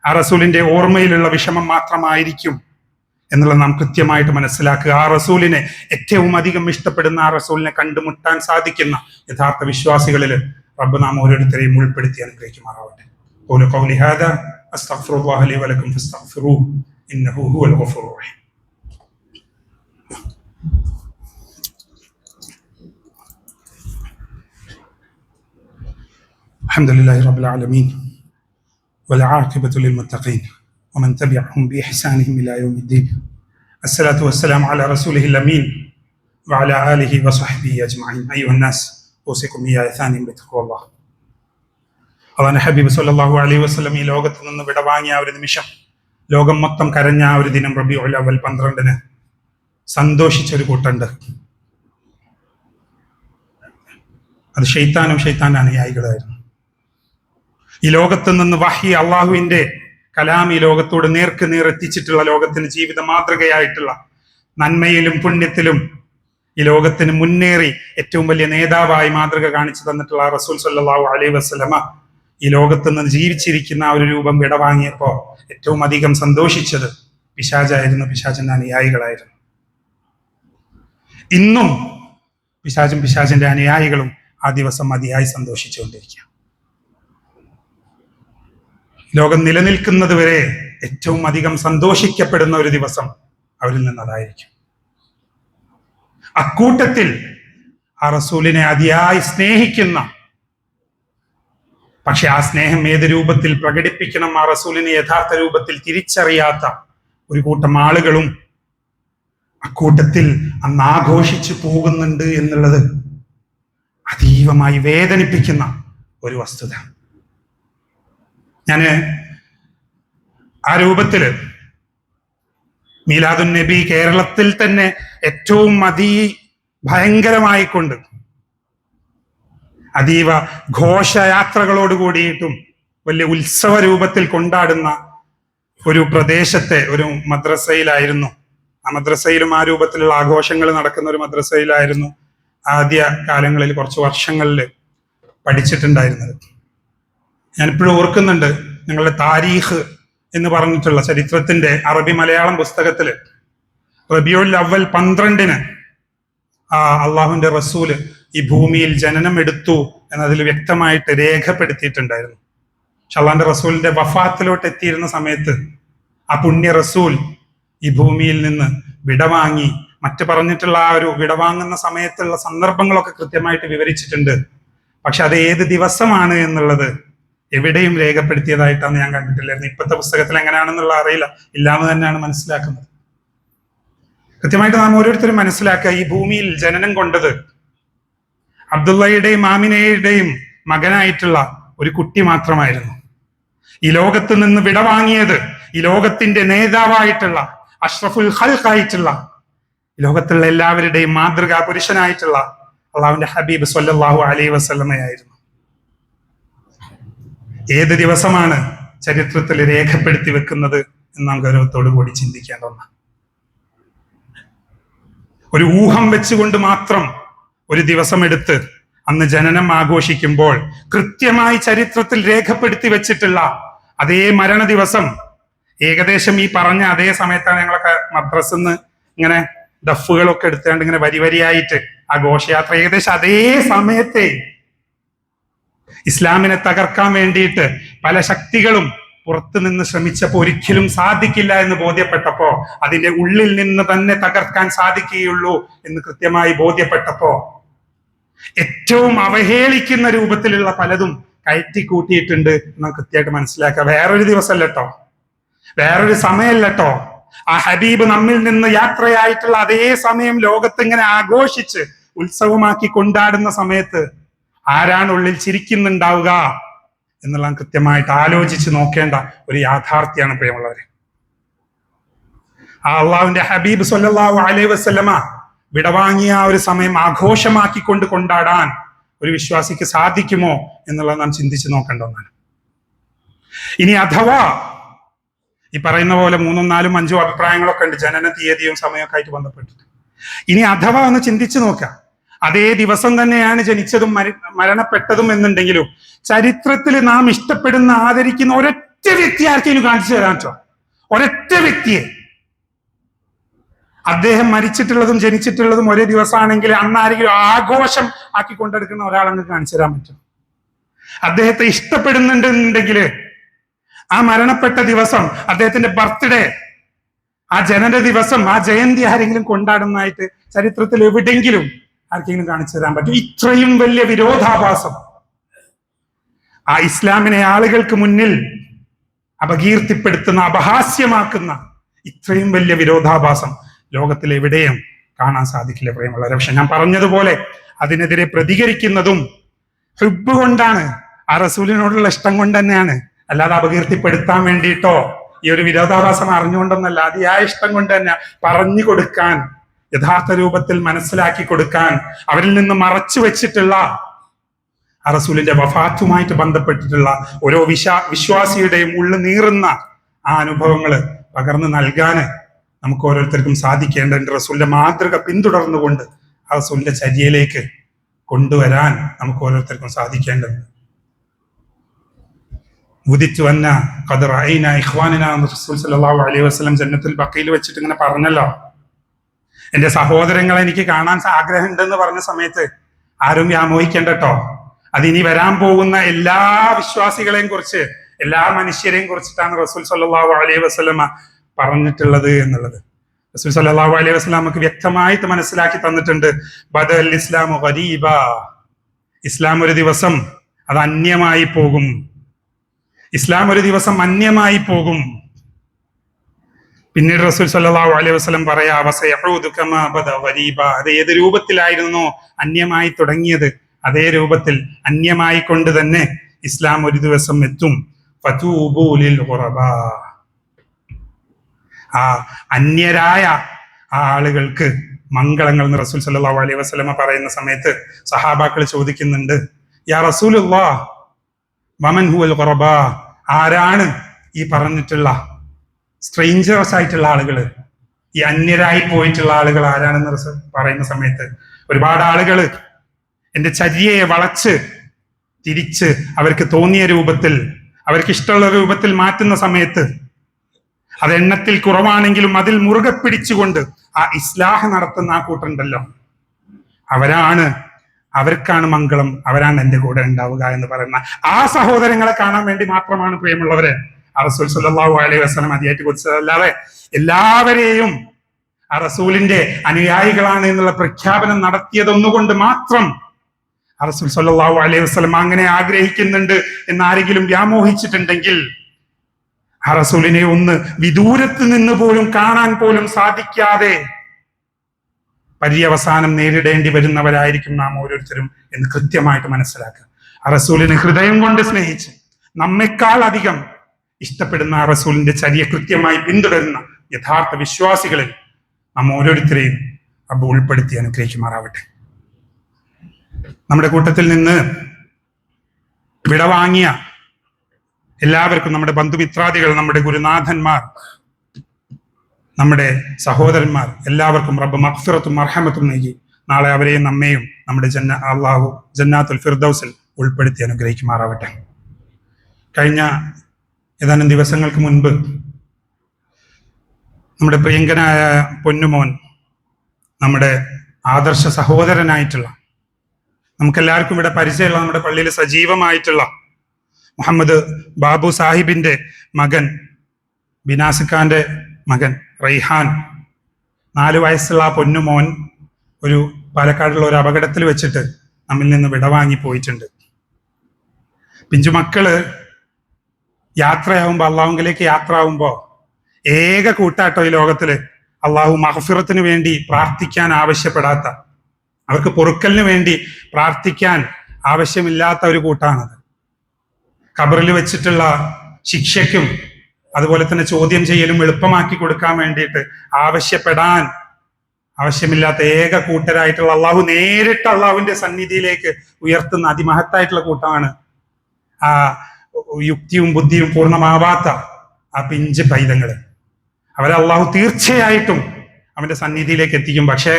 ആ റസൂലിന്റെ ഓർമ്മയിലുള്ള വിഷമം മാത്രമായിരിക്കും എന്നുള്ളത് നാം കൃത്യമായിട്ട് മനസ്സിലാക്കുക. ആ റസൂലിനെ ഏറ്റവും അധികം ഇഷ്ടപ്പെടുന്ന ആ റസൂലിനെ കണ്ടുമുട്ടാൻ സാധിക്കുന്ന യഥാർത്ഥ വിശ്വാസികളിൽ റബ്ബ് നാം ഓരോരുത്തരെയും ഉൾപ്പെടുത്തി അനുഗ്രഹിക്കുമാറാവട്ടെ. ഖൗലി ഹാദാ അസ്തഗ്ഫിറുല്ലാഹ ലി വലക്കും ഫസ്തഗ്ഫിറൂഹു ഇന്നഹു ഹുവൽ ഗഫൂറുർ റഹീം. അൽഹംദുലില്ലാഹി റബ്ബിൽ ആലമീൻ والعاقبة للمتقين ومن تبعهم بإحسانهم إلى يوم الدين. الصلاة والسلام على رسوله الأمين وعلى آله وصحبه أجمعين. أيها الناس أوصيكم إياي ثانيا بتقوى الله. അള്ളാഹുവിന്റെ ഹബീബ് സല്ലല്ലാഹു അലൈഹി വസല്ലം ഈ ലോകത്ത് നിന്ന് വിടവാങ്ങിയ ഒരു നിമിഷം, ലോകം മൊത്തം കരഞ്ഞ ഒരു ദിനം റബീഉൽ അവ്വൽ 12 സന്തോഷിച്ചൊരു കൂട്ടുണ്ട്. അത് ഷെയ്ത്താനും ഷെയ്ത്താന്റെ അനുയായികളായിരുന്നു. ഈ ലോകത്ത് നിന്ന് വഹി, അള്ളാഹുവിന്റെ കലാം ഈ ലോകത്തോട് നേർക്ക് നേർ എത്തിച്ചിട്ടുള്ള, ലോകത്തിന് ജീവിത മാതൃകയായിട്ടുള്ള, നന്മയിലും പുണ്യത്തിലും ഈ ലോകത്തിന് മുന്നേറി ഏറ്റവും വലിയ നേതാവായി മാതൃക കാണിച്ചു തന്നിട്ടുള്ള റസൂൽ സല്ലല്ലാഹു അലൈഹി വസല്ലമ ഈ ലോകത്ത് നിന്ന് ജീവിച്ചിരിക്കുന്ന ആ ഒരു രൂപം വിടവാങ്ങിയപ്പോ ഏറ്റവും അധികം സന്തോഷിച്ചത് പിശാചായിരുന്നു, പിശാചിന്റെ അനുയായികളായിരുന്നു. ഇന്നും പിശാചും പിശാചിന്റെ അനുയായികളും ആ ദിവസം അതിയായി സന്തോഷിച്ചുകൊണ്ടിരിക്കുക. ലോകം നിലനിൽക്കുന്നത് വരെ ഏറ്റവും അധികം സന്തോഷിക്കപ്പെടുന്ന ഒരു ദിവസം അവരിൽ നിന്നതായിരിക്കും. അക്കൂട്ടത്തിൽ ആ റസൂലിനെ അതിയായി സ്നേഹിക്കുന്ന, പക്ഷെ ആ സ്നേഹം ഏത് രൂപത്തിൽ പ്രകടിപ്പിക്കണം, ആ റസൂലിനെ യഥാർത്ഥ രൂപത്തിൽ തിരിച്ചറിയാത്ത ഒരു കൂട്ടം ആളുകളും അക്കൂട്ടത്തിൽ അന്ന് ആഘോഷിച്ചു പോകുന്നുണ്ട് എന്നുള്ളത് അതീവമായി വേദനിപ്പിക്കുന്ന ഒരു വസ്തുത. ഞാന് ആ രൂപത്തില് മീലാദുൻ നബി കേരളത്തിൽ തന്നെ ഏറ്റവും ഭയങ്കരമായിക്കൊണ്ട് അതീവ ഘോഷയാത്രകളോട് കൂടിയിട്ടും വലിയ ഉത്സവ രൂപത്തിൽ കൊണ്ടാടുന്ന ഒരു പ്രദേശത്തെ ഒരു മദ്രസയിലായിരുന്നു. ആ മദ്രസയിലും ആ രൂപത്തിലുള്ള ആഘോഷങ്ങൾ നടക്കുന്ന ഒരു മദ്രസയിലായിരുന്നു ആദ്യ കാലങ്ങളിൽ, കുറച്ച് വർഷങ്ങളിൽ പഠിച്ചിട്ടുണ്ടായിരുന്നത്. ഞാനിപ്പോഴും ഓർക്കുന്നുണ്ട്, ഞങ്ങളുടെ താരീഖ് എന്ന് പറഞ്ഞിട്ടുള്ള ചരിത്രത്തിന്റെ അറബി മലയാളം പുസ്തകത്തില് റബീഉൽ അവ്വൽ 12 അള്ളാഹുവിന്റെ റസൂല് ഈ ഭൂമിയിൽ ജനനം എടുത്തു എന്നതിൽ വ്യക്തമായിട്ട് രേഖപ്പെടുത്തിയിട്ടുണ്ടായിരുന്നു. അള്ളാഹുവിന്റെ റസൂലിന്റെ വഫാത്തിലോട്ട് എത്തിയിരുന്ന സമയത്ത് ആ പുണ്യ റസൂൽ ഈ ഭൂമിയിൽ നിന്ന് വിടവാങ്ങി, മറ്റ് പറഞ്ഞിട്ടുള്ള ആ ഒരു വിടവാങ്ങുന്ന സമയത്തുള്ള സന്ദർഭങ്ങളൊക്കെ കൃത്യമായിട്ട് വിവരിച്ചിട്ടുണ്ട്. പക്ഷെ അത് ഏത് ദിവസമാണ് എന്നുള്ളത് എവിടെയും രേഖപ്പെടുത്തിയതായിട്ടാണ് ഞാൻ കണ്ടിട്ടില്ലായിരുന്നു. ഇപ്പോഴത്തെ പുസ്തകത്തിൽ എങ്ങനെയാണെന്നുള്ള അറിയില്ല, ഇല്ലാന്ന് തന്നെയാണ് മനസ്സിലാക്കുന്നത്. കൃത്യമായിട്ട് നാം ഓരോരുത്തരും മനസ്സിലാക്കുക, ഈ ഭൂമിയിൽ ജനനം കൊണ്ടത് അബ്ദുള്ളയുടെയും ആമിനയുടെയും മകനായിട്ടുള്ള ഒരു കുട്ടി മാത്രമായിരുന്നു. ഈ ലോകത്ത് നിന്ന് വിടവാങ്ങിയത് ഈ ലോകത്തിന്റെ നേതാവായിട്ടുള്ള, അഷ്റഫുൽ ഖൽഖായിട്ടുള്ള, ഈ ലോകത്തുള്ള എല്ലാവരുടെയും മാതൃകാ പുരുഷനായിട്ടുള്ള അള്ളാഹുവിന്റെ ഹബീബ് സ്വല്ലല്ലാഹു അലൈഹി വസല്ലമയായിരുന്നു. ഏത് ദിവസമാണ് ചരിത്രത്തിൽ രേഖപ്പെടുത്തി വെക്കുന്നത് എന്ന് നാം ഗൗരവത്തോടു കൂടി ചിന്തിക്കേണ്ട ഒന്നാണ്. ഒരു ഊഹം വെച്ചുകൊണ്ട് മാത്രം ഒരു ദിവസം എടുത്ത് അന്ന് ജനനം ആഘോഷിക്കുമ്പോൾ കൃത്യമായി ചരിത്രത്തിൽ രേഖപ്പെടുത്തി വെച്ചിട്ടുള്ള അതേ മരണ ദിവസം ഏകദേശം ഈ പറഞ്ഞ അതേ സമയത്താണ് ഞങ്ങളൊക്കെ മദ്രസന്ന് ഇങ്ങനെ ദഫുകളൊക്കെ എടുത്തുകൊണ്ട് ഇങ്ങനെ വരിയായിട്ട് ആ ഘോഷയാത്ര ഏകദേശം അതേ സമയത്തെ ഇസ്ലാമിനെ തകർക്കാൻ വേണ്ടിയിട്ട് പല ശക്തികളും പുറത്തു നിന്ന് ശ്രമിച്ചപ്പോൾ ഒരിക്കലും സാധിക്കില്ല എന്ന് ബോധ്യപ്പെട്ടപ്പോ, അതിന്റെ ഉള്ളിൽ നിന്ന് തന്നെ തകർക്കാൻ സാധിക്കുകയുള്ളൂ എന്ന് കൃത്യമായി ബോധ്യപ്പെട്ടപ്പോ ഏറ്റവും അവഹേളിക്കുന്ന രൂപത്തിലുള്ള പലതും കയറ്റിക്കൂട്ടിയിട്ടുണ്ട് എന്ന് കൃത്യമായിട്ട് മനസ്സിലാക്കുക. വേറൊരു ദിവസമല്ലട്ടോ, വേറൊരു സമയമല്ലട്ടോ, ആ ഹബീബ് നമ്മിൽ നിന്ന് യാത്രയായിട്ടുള്ള അതേ സമയം ലോകത്ത് ഇങ്ങനെ ആഘോഷിച്ച് ഉത്സവമാക്കി കൊണ്ടാടുന്ന സമയത്ത് ആരാണ് ഉള്ളിൽ ചിരിക്കുന്നുണ്ടാവുക എന്നുള്ള കൃത്യമായിട്ട് ആലോചിച്ച് നോക്കേണ്ട ഒരു യാഥാർത്ഥ്യമാണ് പ്രിയമുള്ളവരെ. ആ അള്ളാഹുവിന്റെ ഹബീബ് സ്വല്ലല്ലാഹു അലൈഹി വസല്ലമ വിടവാങ്ങിയ ഒരു സമയം ആഘോഷമാക്കിക്കൊണ്ട് കൊണ്ടാടാൻ ഒരു വിശ്വാസിക്ക് സാധിക്കുമോ എന്നുള്ളത് നാം ചിന്തിച്ച് നോക്കേണ്ട ഒന്നാണ്. ഇനി അഥവാ ഈ പറയുന്ന പോലെ 3, 4, 5 അഭിപ്രായങ്ങളൊക്കെ ഉണ്ട് ജനന തീയതിയും സമയമൊക്കെ ആയിട്ട് ബന്ധപ്പെട്ടിട്ട്. ഇനി അഥവാ ഒന്ന് ചിന്തിച്ചു നോക്കാം, അതേ ദിവസം തന്നെയാണ് ജനിച്ചതും മരണപ്പെട്ടതും എന്നുണ്ടെങ്കിലും ചരിത്രത്തിൽ നാം ഇഷ്ടപ്പെടുന്ന ആദരിക്കുന്ന ഒരൊറ്റ വ്യക്തി ആർക്കെങ്കിലും കാണിച്ചു തരാൻ പറ്റോ? ഒരൊറ്റ വ്യക്തിയെ. അദ്ദേഹം മരിച്ചിട്ടുള്ളതും ജനിച്ചിട്ടുള്ളതും ഒരേ ദിവസമാണെങ്കിൽ അന്നാരെങ്കിലും ആഘോഷം ആക്കി കൊണ്ടെടുക്കുന്ന ഒരാളങ്ങ് കാണിച്ചു തരാൻ പറ്റും? അദ്ദേഹത്തെ ഇഷ്ടപ്പെടുന്നുണ്ടെന്നുണ്ടെങ്കിൽ ആ മരണപ്പെട്ട ദിവസം, അദ്ദേഹത്തിന്റെ ബർത്ത്ഡേ, ആ ജനന ദിവസം, ആ ജയന്തി ആരെങ്കിലും കൊണ്ടാടുന്നതായിട്ട് ചരിത്രത്തിൽ എവിടെയെങ്കിലും ആർക്കെങ്കിലും കാണിച്ചു തരാൻ പറ്റും? ഇത്രയും വലിയ വിരോധാഭാസം, ആ ഇസ്ലാമിനെ ആളുകൾക്ക് മുന്നിൽ അപകീർത്തിപ്പെടുത്തുന്ന, അപഹാസ്യമാക്കുന്ന ഇത്രയും വലിയ വിരോധാഭാസം ലോകത്തിൽ എവിടെയും കാണാൻ സാധിക്കില്ല പ്രിയമുള്ളവരെ. പക്ഷെ ഞാൻ പറഞ്ഞതുപോലെ അതിനെതിരെ പ്രതികരിക്കുന്നതും ഹുബ്ബ് കൊണ്ടാണ്, ആ റസൂലിനോടുള്ള ഇഷ്ടം കൊണ്ട് തന്നെയാണ്. അല്ലാതെ അപകീർത്തിപ്പെടുത്താൻ വേണ്ടിയിട്ടോ ഈ ഒരു വിരോധാഭാസം അറിഞ്ഞുകൊണ്ടൊന്നല്ല, അതിയായ ഇഷ്ടം കൊണ്ട് തന്നെ പറഞ്ഞു കൊടുക്കാൻ, യഥാർത്ഥ രൂപത്തിൽ മനസ്സിലാക്കി കൊടുക്കാൻ, അവരിൽ നിന്ന് മറച്ചു വെച്ചിട്ടുള്ള ആ റസൂലിന്റെ വഫാത്തുമായിട്ട് ബന്ധപ്പെട്ടിട്ടുള്ള ഓരോ വിശ്വാസിയുടെയും ഉള്ളു നീറുന്ന ആ അനുഭവങ്ങൾ പകർന്നു നൽകാൻ നമുക്ക് ഓരോരുത്തർക്കും സാധിക്കേണ്ടതുണ്ട്. റസൂലിന്റെ മാതൃക പിന്തുടർന്നുകൊണ്ട് ആ റസൂലിന്റെ ചര്യയിലേക്ക് കൊണ്ടുവരാൻ നമുക്ക് ഓരോരുത്തർക്കും സാധിക്കേണ്ടതുണ്ട്. ഉദിച്ചു വന്ന ഖദറൈന ഇഖ്വാനിന റസൂൽ സല്ലല്ലാഹു അലൈഹി വസല്ലം ജന്നത്തുൽ ബഖീൽ വെച്ചിട്ട് ഇങ്ങനെ പറഞ്ഞല്ലോ, എന്റെ സഹോദരങ്ങളെ എനിക്ക് കാണാൻ ആഗ്രഹം ഉണ്ടെന്ന് പറഞ്ഞ സമയത്ത് ആരും വ്യാമോഹിക്കേണ്ട കേട്ടോ. അതിനി വരാൻ പോകുന്ന എല്ലാ വിശ്വാസികളെയും കുറിച്ച്, എല്ലാ മനുഷ്യരെയും കുറിച്ചിട്ടാണ് റസൂൽ സല്ലല്ലാഹു അലൈഹി വസല്ലമ പറഞ്ഞിട്ടുള്ളത് എന്നുള്ളത് റസൂൽ സല്ലല്ലാഹു അലൈഹി വസല്ലം നമുക്ക് വ്യക്തമായിട്ട് മനസ്സിലാക്കി തന്നിട്ടുണ്ട്. ബദൽ ഇസ്ലാമു ഗരീബ, ഇസ്ലാം ഒരു ദിവസം അത് അന്യമായി പോകും. ഇസ്ലാം ഒരു ദിവസം അന്യമായി പോകും. പിന്നീട് റസൂൽ സല്ലല്ലാഹു അലൈഹി വസല്ലം പറയാ, വസയഊദു കമാ ബദ ഗരീബ, അത് ഏത് രൂപത്തിലായിരുന്നോ അന്യമായി തുടങ്ങിയത് അതേ രൂപത്തിൽ അന്യമായി കൊണ്ട് തന്നെ ഇസ്ലാം ഒരു ദിവസം എത്തും. ഫതൂബൂ ലിൽ ഖുറബാ, ആ അന്യരായ ആ ആളുകൾക്ക് മംഗളങ്ങൾ എന്ന് റസൂൽ സല്ലല്ലാഹു അലൈഹി വസല്ലമ പറയുന്ന സമയത്ത് സഹാബാക്കൾ ചോദിക്കുന്നുണ്ട്, യാ റസൂലുള്ളാഹ് വമൻ ഹുവൽ ഖുറബാ, ആരാണ് ഈ പറഞ്ഞിട്ടുള്ള സ്ട്രേഞ്ചേഴ്സ് ആയിട്ടുള്ള ആളുകൾ, ഈ അന്യരായി പോയിട്ടുള്ള ആളുകൾ ആരാണെന്ന് റസൂൽ പറയുന്ന സമയത്ത് ഒരുപാട് ആളുകൾ എന്റെ ചര്യയെ വളച്ച് തിരിച്ച് അവർക്ക് തോന്നിയ രൂപത്തിൽ, അവർക്ക് ഇഷ്ടമുള്ള രൂപത്തിൽ മാറ്റുന്ന സമയത്ത് അത് എണ്ണത്തിൽ കുറവാണെങ്കിലും അതിൽ മുറുകെ പിടിച്ചുകൊണ്ട് ആ ഇസ്ലാഹ് നടത്തുന്ന ആ കൂട്ടുണ്ടല്ലോ, അവർക്കാണ് മംഗളം, അവരാണ് എന്റെ കൂടെ ഉണ്ടാവുക എന്ന് പറയുന്ന ആ സഹോദരങ്ങളെ കാണാൻ വേണ്ടി മാത്രമാണ് പ്രിയമുള്ളവരെ ആ റസൂൽ സല്ലല്ലാഹു അലൈഹി വസല്ലം അതിയായിട്ട് കുറിച്ചത്. അല്ലാതെ എല്ലാവരെയും ആ റസൂലിന്റെ അനുയായികളാണ് എന്നുള്ള പ്രഖ്യാപനം നടത്തിയതൊന്നുകൊണ്ട് മാത്രം ആ റസൂൽ സല്ലല്ലാഹു അലൈഹി വസല്ലം അങ്ങനെ ആഗ്രഹിക്കുന്നുണ്ട് എന്ന് ആരെങ്കിലും വ്യാമോഹിച്ചിട്ടുണ്ടെങ്കിൽ ആ റസൂലിനെ ഒന്ന് വിദൂരത്ത് നിന്ന് പോലും കാണാൻ പോലും സാധിക്കാതെ പര്യവസാനം നേരിടേണ്ടി വരുന്നവരായിരിക്കും നാം ഓരോരുത്തരും എന്ന് കൃത്യമായിട്ട് മനസ്സിലാക്കുക. ആ റസൂലിനെ ഹൃദയം കൊണ്ട് സ്നേഹിച്ച് നമ്മെക്കാൾ അധികം ഇഷ്ടപ്പെടുന്ന ആ റസൂലിന്റെ ചര്യ കൃത്യമായി പിന്തുടരുന്ന യഥാർത്ഥ വിശ്വാസികളിൽ നാം ഓരോരുത്തരെയും റബ്ബ് ഉൾപ്പെടുത്തി അനുഗ്രഹിക്കുമാറാവട്ടെ. നമ്മുടെ കൂട്ടത്തിൽ നിന്ന് വിടവാങ്ങിയ എല്ലാവർക്കും, നമ്മുടെ ബന്ധുമിത്രാദികൾ, നമ്മുടെ ഗുരുനാഥന്മാർ, നമ്മുടെ സഹോദരന്മാർ എല്ലാവർക്കും റബ്ബ് മഗ്ഫിറത്തും മർഹമത്തും നൽകി നാളെ അവരെയും നമ്മെയും നമ്മുടെ അല്ലാഹു ജന്നാത്തുൽ ഫിർദൗസിൽ ഉൾപ്പെടുത്തി അനുഗ്രഹിക്കുമാറാവട്ടെ. കഴിഞ്ഞ ഏതാനും ദിവസങ്ങൾക്ക് മുൻപ് നമ്മുടെ പ്രിയങ്കനായ പൊന്നുമോൻ, നമ്മുടെ ആദർശ സഹോദരനായിട്ടുള്ള, നമുക്കെല്ലാവർക്കും ഇവിടെ പരിചയമുള്ള, നമ്മുടെ പള്ളിയിൽ സജീവമായിട്ടുള്ള മുഹമ്മദ് ബാബു സാഹിബിന്റെ മകൻ, ബിനാസിഖാന്റെ മകൻ റൈഹാൻ, 4 വയസ്സുള്ള ആ പൊന്നുമോൻ ഒരു പാലക്കാടുള്ള ഒരു അപകടത്തിൽ വെച്ചിട്ട് നമ്മിൽ നിന്ന് വിടവാങ്ങി പോയിട്ടുണ്ട്. പിഞ്ചുമക്കള് യാത്രയാവുമ്പോ, അള്ളാഹുവിലേക്ക് യാത്ര ആവുമ്പോ ഏക കൂട്ടാട്ടോ ഈ ലോകത്തില് അള്ളാഹു മഗ്ഫിറത്തിന് വേണ്ടി പ്രാർത്ഥിക്കാൻ ആവശ്യപ്പെടാത്ത, അവർക്ക് പൊറുക്കലിന് വേണ്ടി പ്രാർത്ഥിക്കാൻ ആവശ്യമില്ലാത്ത ഒരു കൂട്ടാണത്. ഖബറിൽ വെച്ചിട്ടുള്ള ശിക്ഷയ്ക്കും അതുപോലെ തന്നെ ചോദ്യം ചെയ്യലും എളുപ്പമാക്കി കൊടുക്കാൻ വേണ്ടിയിട്ട് ആവശ്യപ്പെടാൻ ആവശ്യമില്ലാത്ത ഏക കൂട്ടരായിട്ടുള്ള അള്ളാഹു നേരിട്ട് അള്ളാഹുവിന്റെ സന്നിധിയിലേക്ക് ഉയർത്തുന്ന അതിമഹത്തായിട്ടുള്ള കൂട്ടമാണ് ആ യുക്തിയും ബുദ്ധിയും പൂർണ്ണമാവാത്ത ആ പിഞ്ച് പൈതങ്ങള്. അവരെ അള്ളാഹു തീർച്ചയായിട്ടും അവന്റെ സന്നിധിയിലേക്ക് എത്തിക്കും. പക്ഷേ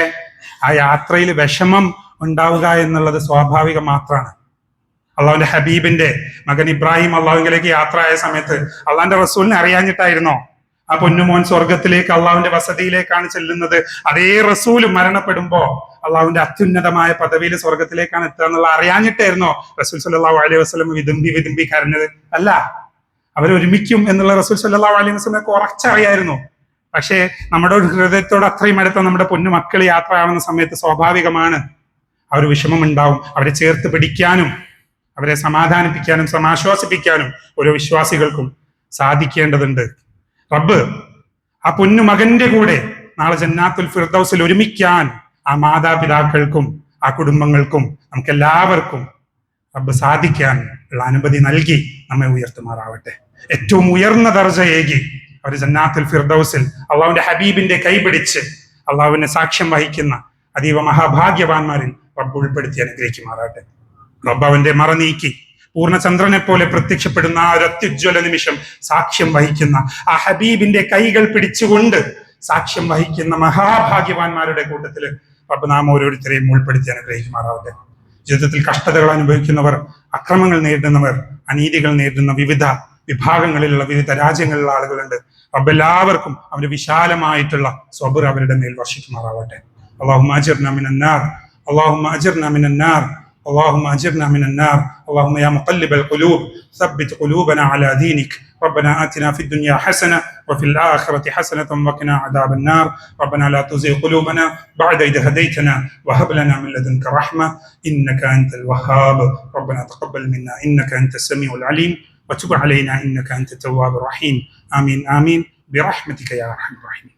ആ യാത്രയിൽ വിഷമം ഉണ്ടാവുക എന്നുള്ളത് സ്വാഭാവികം മാത്രമാണ്. അള്ളാഹുവിന്റെ ഹബീബിന്റെ മകൻ ഇബ്രാഹിം അള്ളാഹുവിലേക്ക് യാത്ര ആയ സമയത്ത് അള്ളാഹിന്റെ റസൂലിനെ അറിയാഞ്ഞിട്ടായിരുന്നോ ആ പൊന്നുമോൻ സ്വർഗത്തിലേക്ക്, അള്ളാഹുവിന്റെ വസതിയിലേക്കാണ് ചെല്ലുന്നത്? അതേ റസൂല് മരണപ്പെടുമ്പോ അള്ളാഹുവിന്റെ അത്യുന്നതമായ പദവിയിൽ സ്വർഗത്തിലേക്കാണ് എത്തുക എന്നുള്ള അറിയാഞ്ഞിട്ടായിരുന്നോ റസൂൽ സല്ലല്ലാഹു അലൈഹി വസല്ലം വിതുമ്പി കരഞ്ഞത്? അല്ല, അവരൊരുമിക്കും എന്നുള്ള റസൂൽ സല്ലല്ലാഹു അലൈഹി വസല്ലമക്ക് ഉറച്ചറിയായിരുന്നു. പക്ഷേ നമ്മുടെ ഒരു ഹൃദയത്തോട് അത്രയും അടുത്ത നമ്മുടെ പൊന്നു മക്കൾ യാത്രയാവുന്ന സമയത്ത് സ്വാഭാവികമാണ് അവർ വിഷമമുണ്ടാവും. അവരെ ചേർത്ത് പിടിക്കാനും അവരെ സമാധാനിപ്പിക്കാനും സമാശ്വാസിപ്പിക്കാനും ഓരോ വിശ്വാസികൾക്കും സാധിക്കേണ്ടതുണ്ട്. റബ്ബ് ആ പൊന്നു മകന്റെ കൂടെ നാളെ ജന്നാത്തുൽ ഫിർദൗസിൽ ഒരുമിക്കാൻ ആ മാതാപിതാക്കൾക്കും ആ കുടുംബങ്ങൾക്കും നമുക്കെല്ലാവർക്കും റബ്ബ് സാധിക്കാൻ ഉള്ള അനുമതി നൽകി നമ്മെ ഉയർത്തുമാറാവട്ടെ. ഏറ്റവും ഉയർന്ന ദർജയേകി അവർ ജന്നാത്തുൽ ഫിർദൗസിൽ അള്ളാഹുവിന്റെ ഹബീബിന്റെ കൈപിടിച്ച് അള്ളാഹുവിനെ സാക്ഷ്യം വഹിക്കുന്ന അതീവ മഹാഭാഗ്യവാന്മാരിൽ റബ്ബ് ഉൾപ്പെടുത്തി അനുഗ്രഹിക്കുമാറാട്ടെ. റബ്ബ് അവന്റെ മറ നീക്കി പൂർണ്ണചന്ദ്രനെ പോലെ പ്രത്യക്ഷപ്പെടുന്ന ആ ഒരു അത്യുജ്വല നിമിഷം സാക്ഷ്യം വഹിക്കുന്ന ആ ഹബീബിന്റെ കൈകൾ പിടിച്ചുകൊണ്ട് സാക്ഷ്യം വഹിക്കുന്ന മഹാഭാഗ്യവാന്മാരുടെ കൂട്ടത്തില് റബ്ബ് നാം ഓരോരുത്തരെയും ഉൾപ്പെടുത്തി അനുഗ്രഹിക്കുമാറാവട്ടെ. ജീവിതത്തിൽ കഷ്ടതകൾ അനുഭവിക്കുന്നവർ, അക്രമങ്ങൾ നേരിടുന്നവർ, അനീതികൾ നേരിടുന്ന വിവിധ വിഭാഗങ്ങളിലുള്ള വിവിധ രാജ്യങ്ങളിലുള്ള ആളുകളുണ്ട്. റബ്ബ് എല്ലാവർക്കും അവന്റെ വിശാലമായിട്ടുള്ള സ്വബർ അവരുടെ മേൽ വർഷിക്കുമാറാവട്ടെ. اللهم أجرنا من النار اللهم أجرنا من النار اللهم أجرنا من النار اللهم يا مقلب القلوب ثبت قلوبنا على دينك ربنا آتنا في الدنيا حسنة وفي الآخرة حسنة وقنا عذاب النار ربنا لا تزغ قلوبنا بعد إذ هديتنا وهب لنا من لدنك رحمة إنك أنت الوهاب ربنا تقبل منا إنك أنت السميع العليم وتب علينا إنك أنت التواب الرحيم آمين آمين برحمتك يا أرحم الراحمين.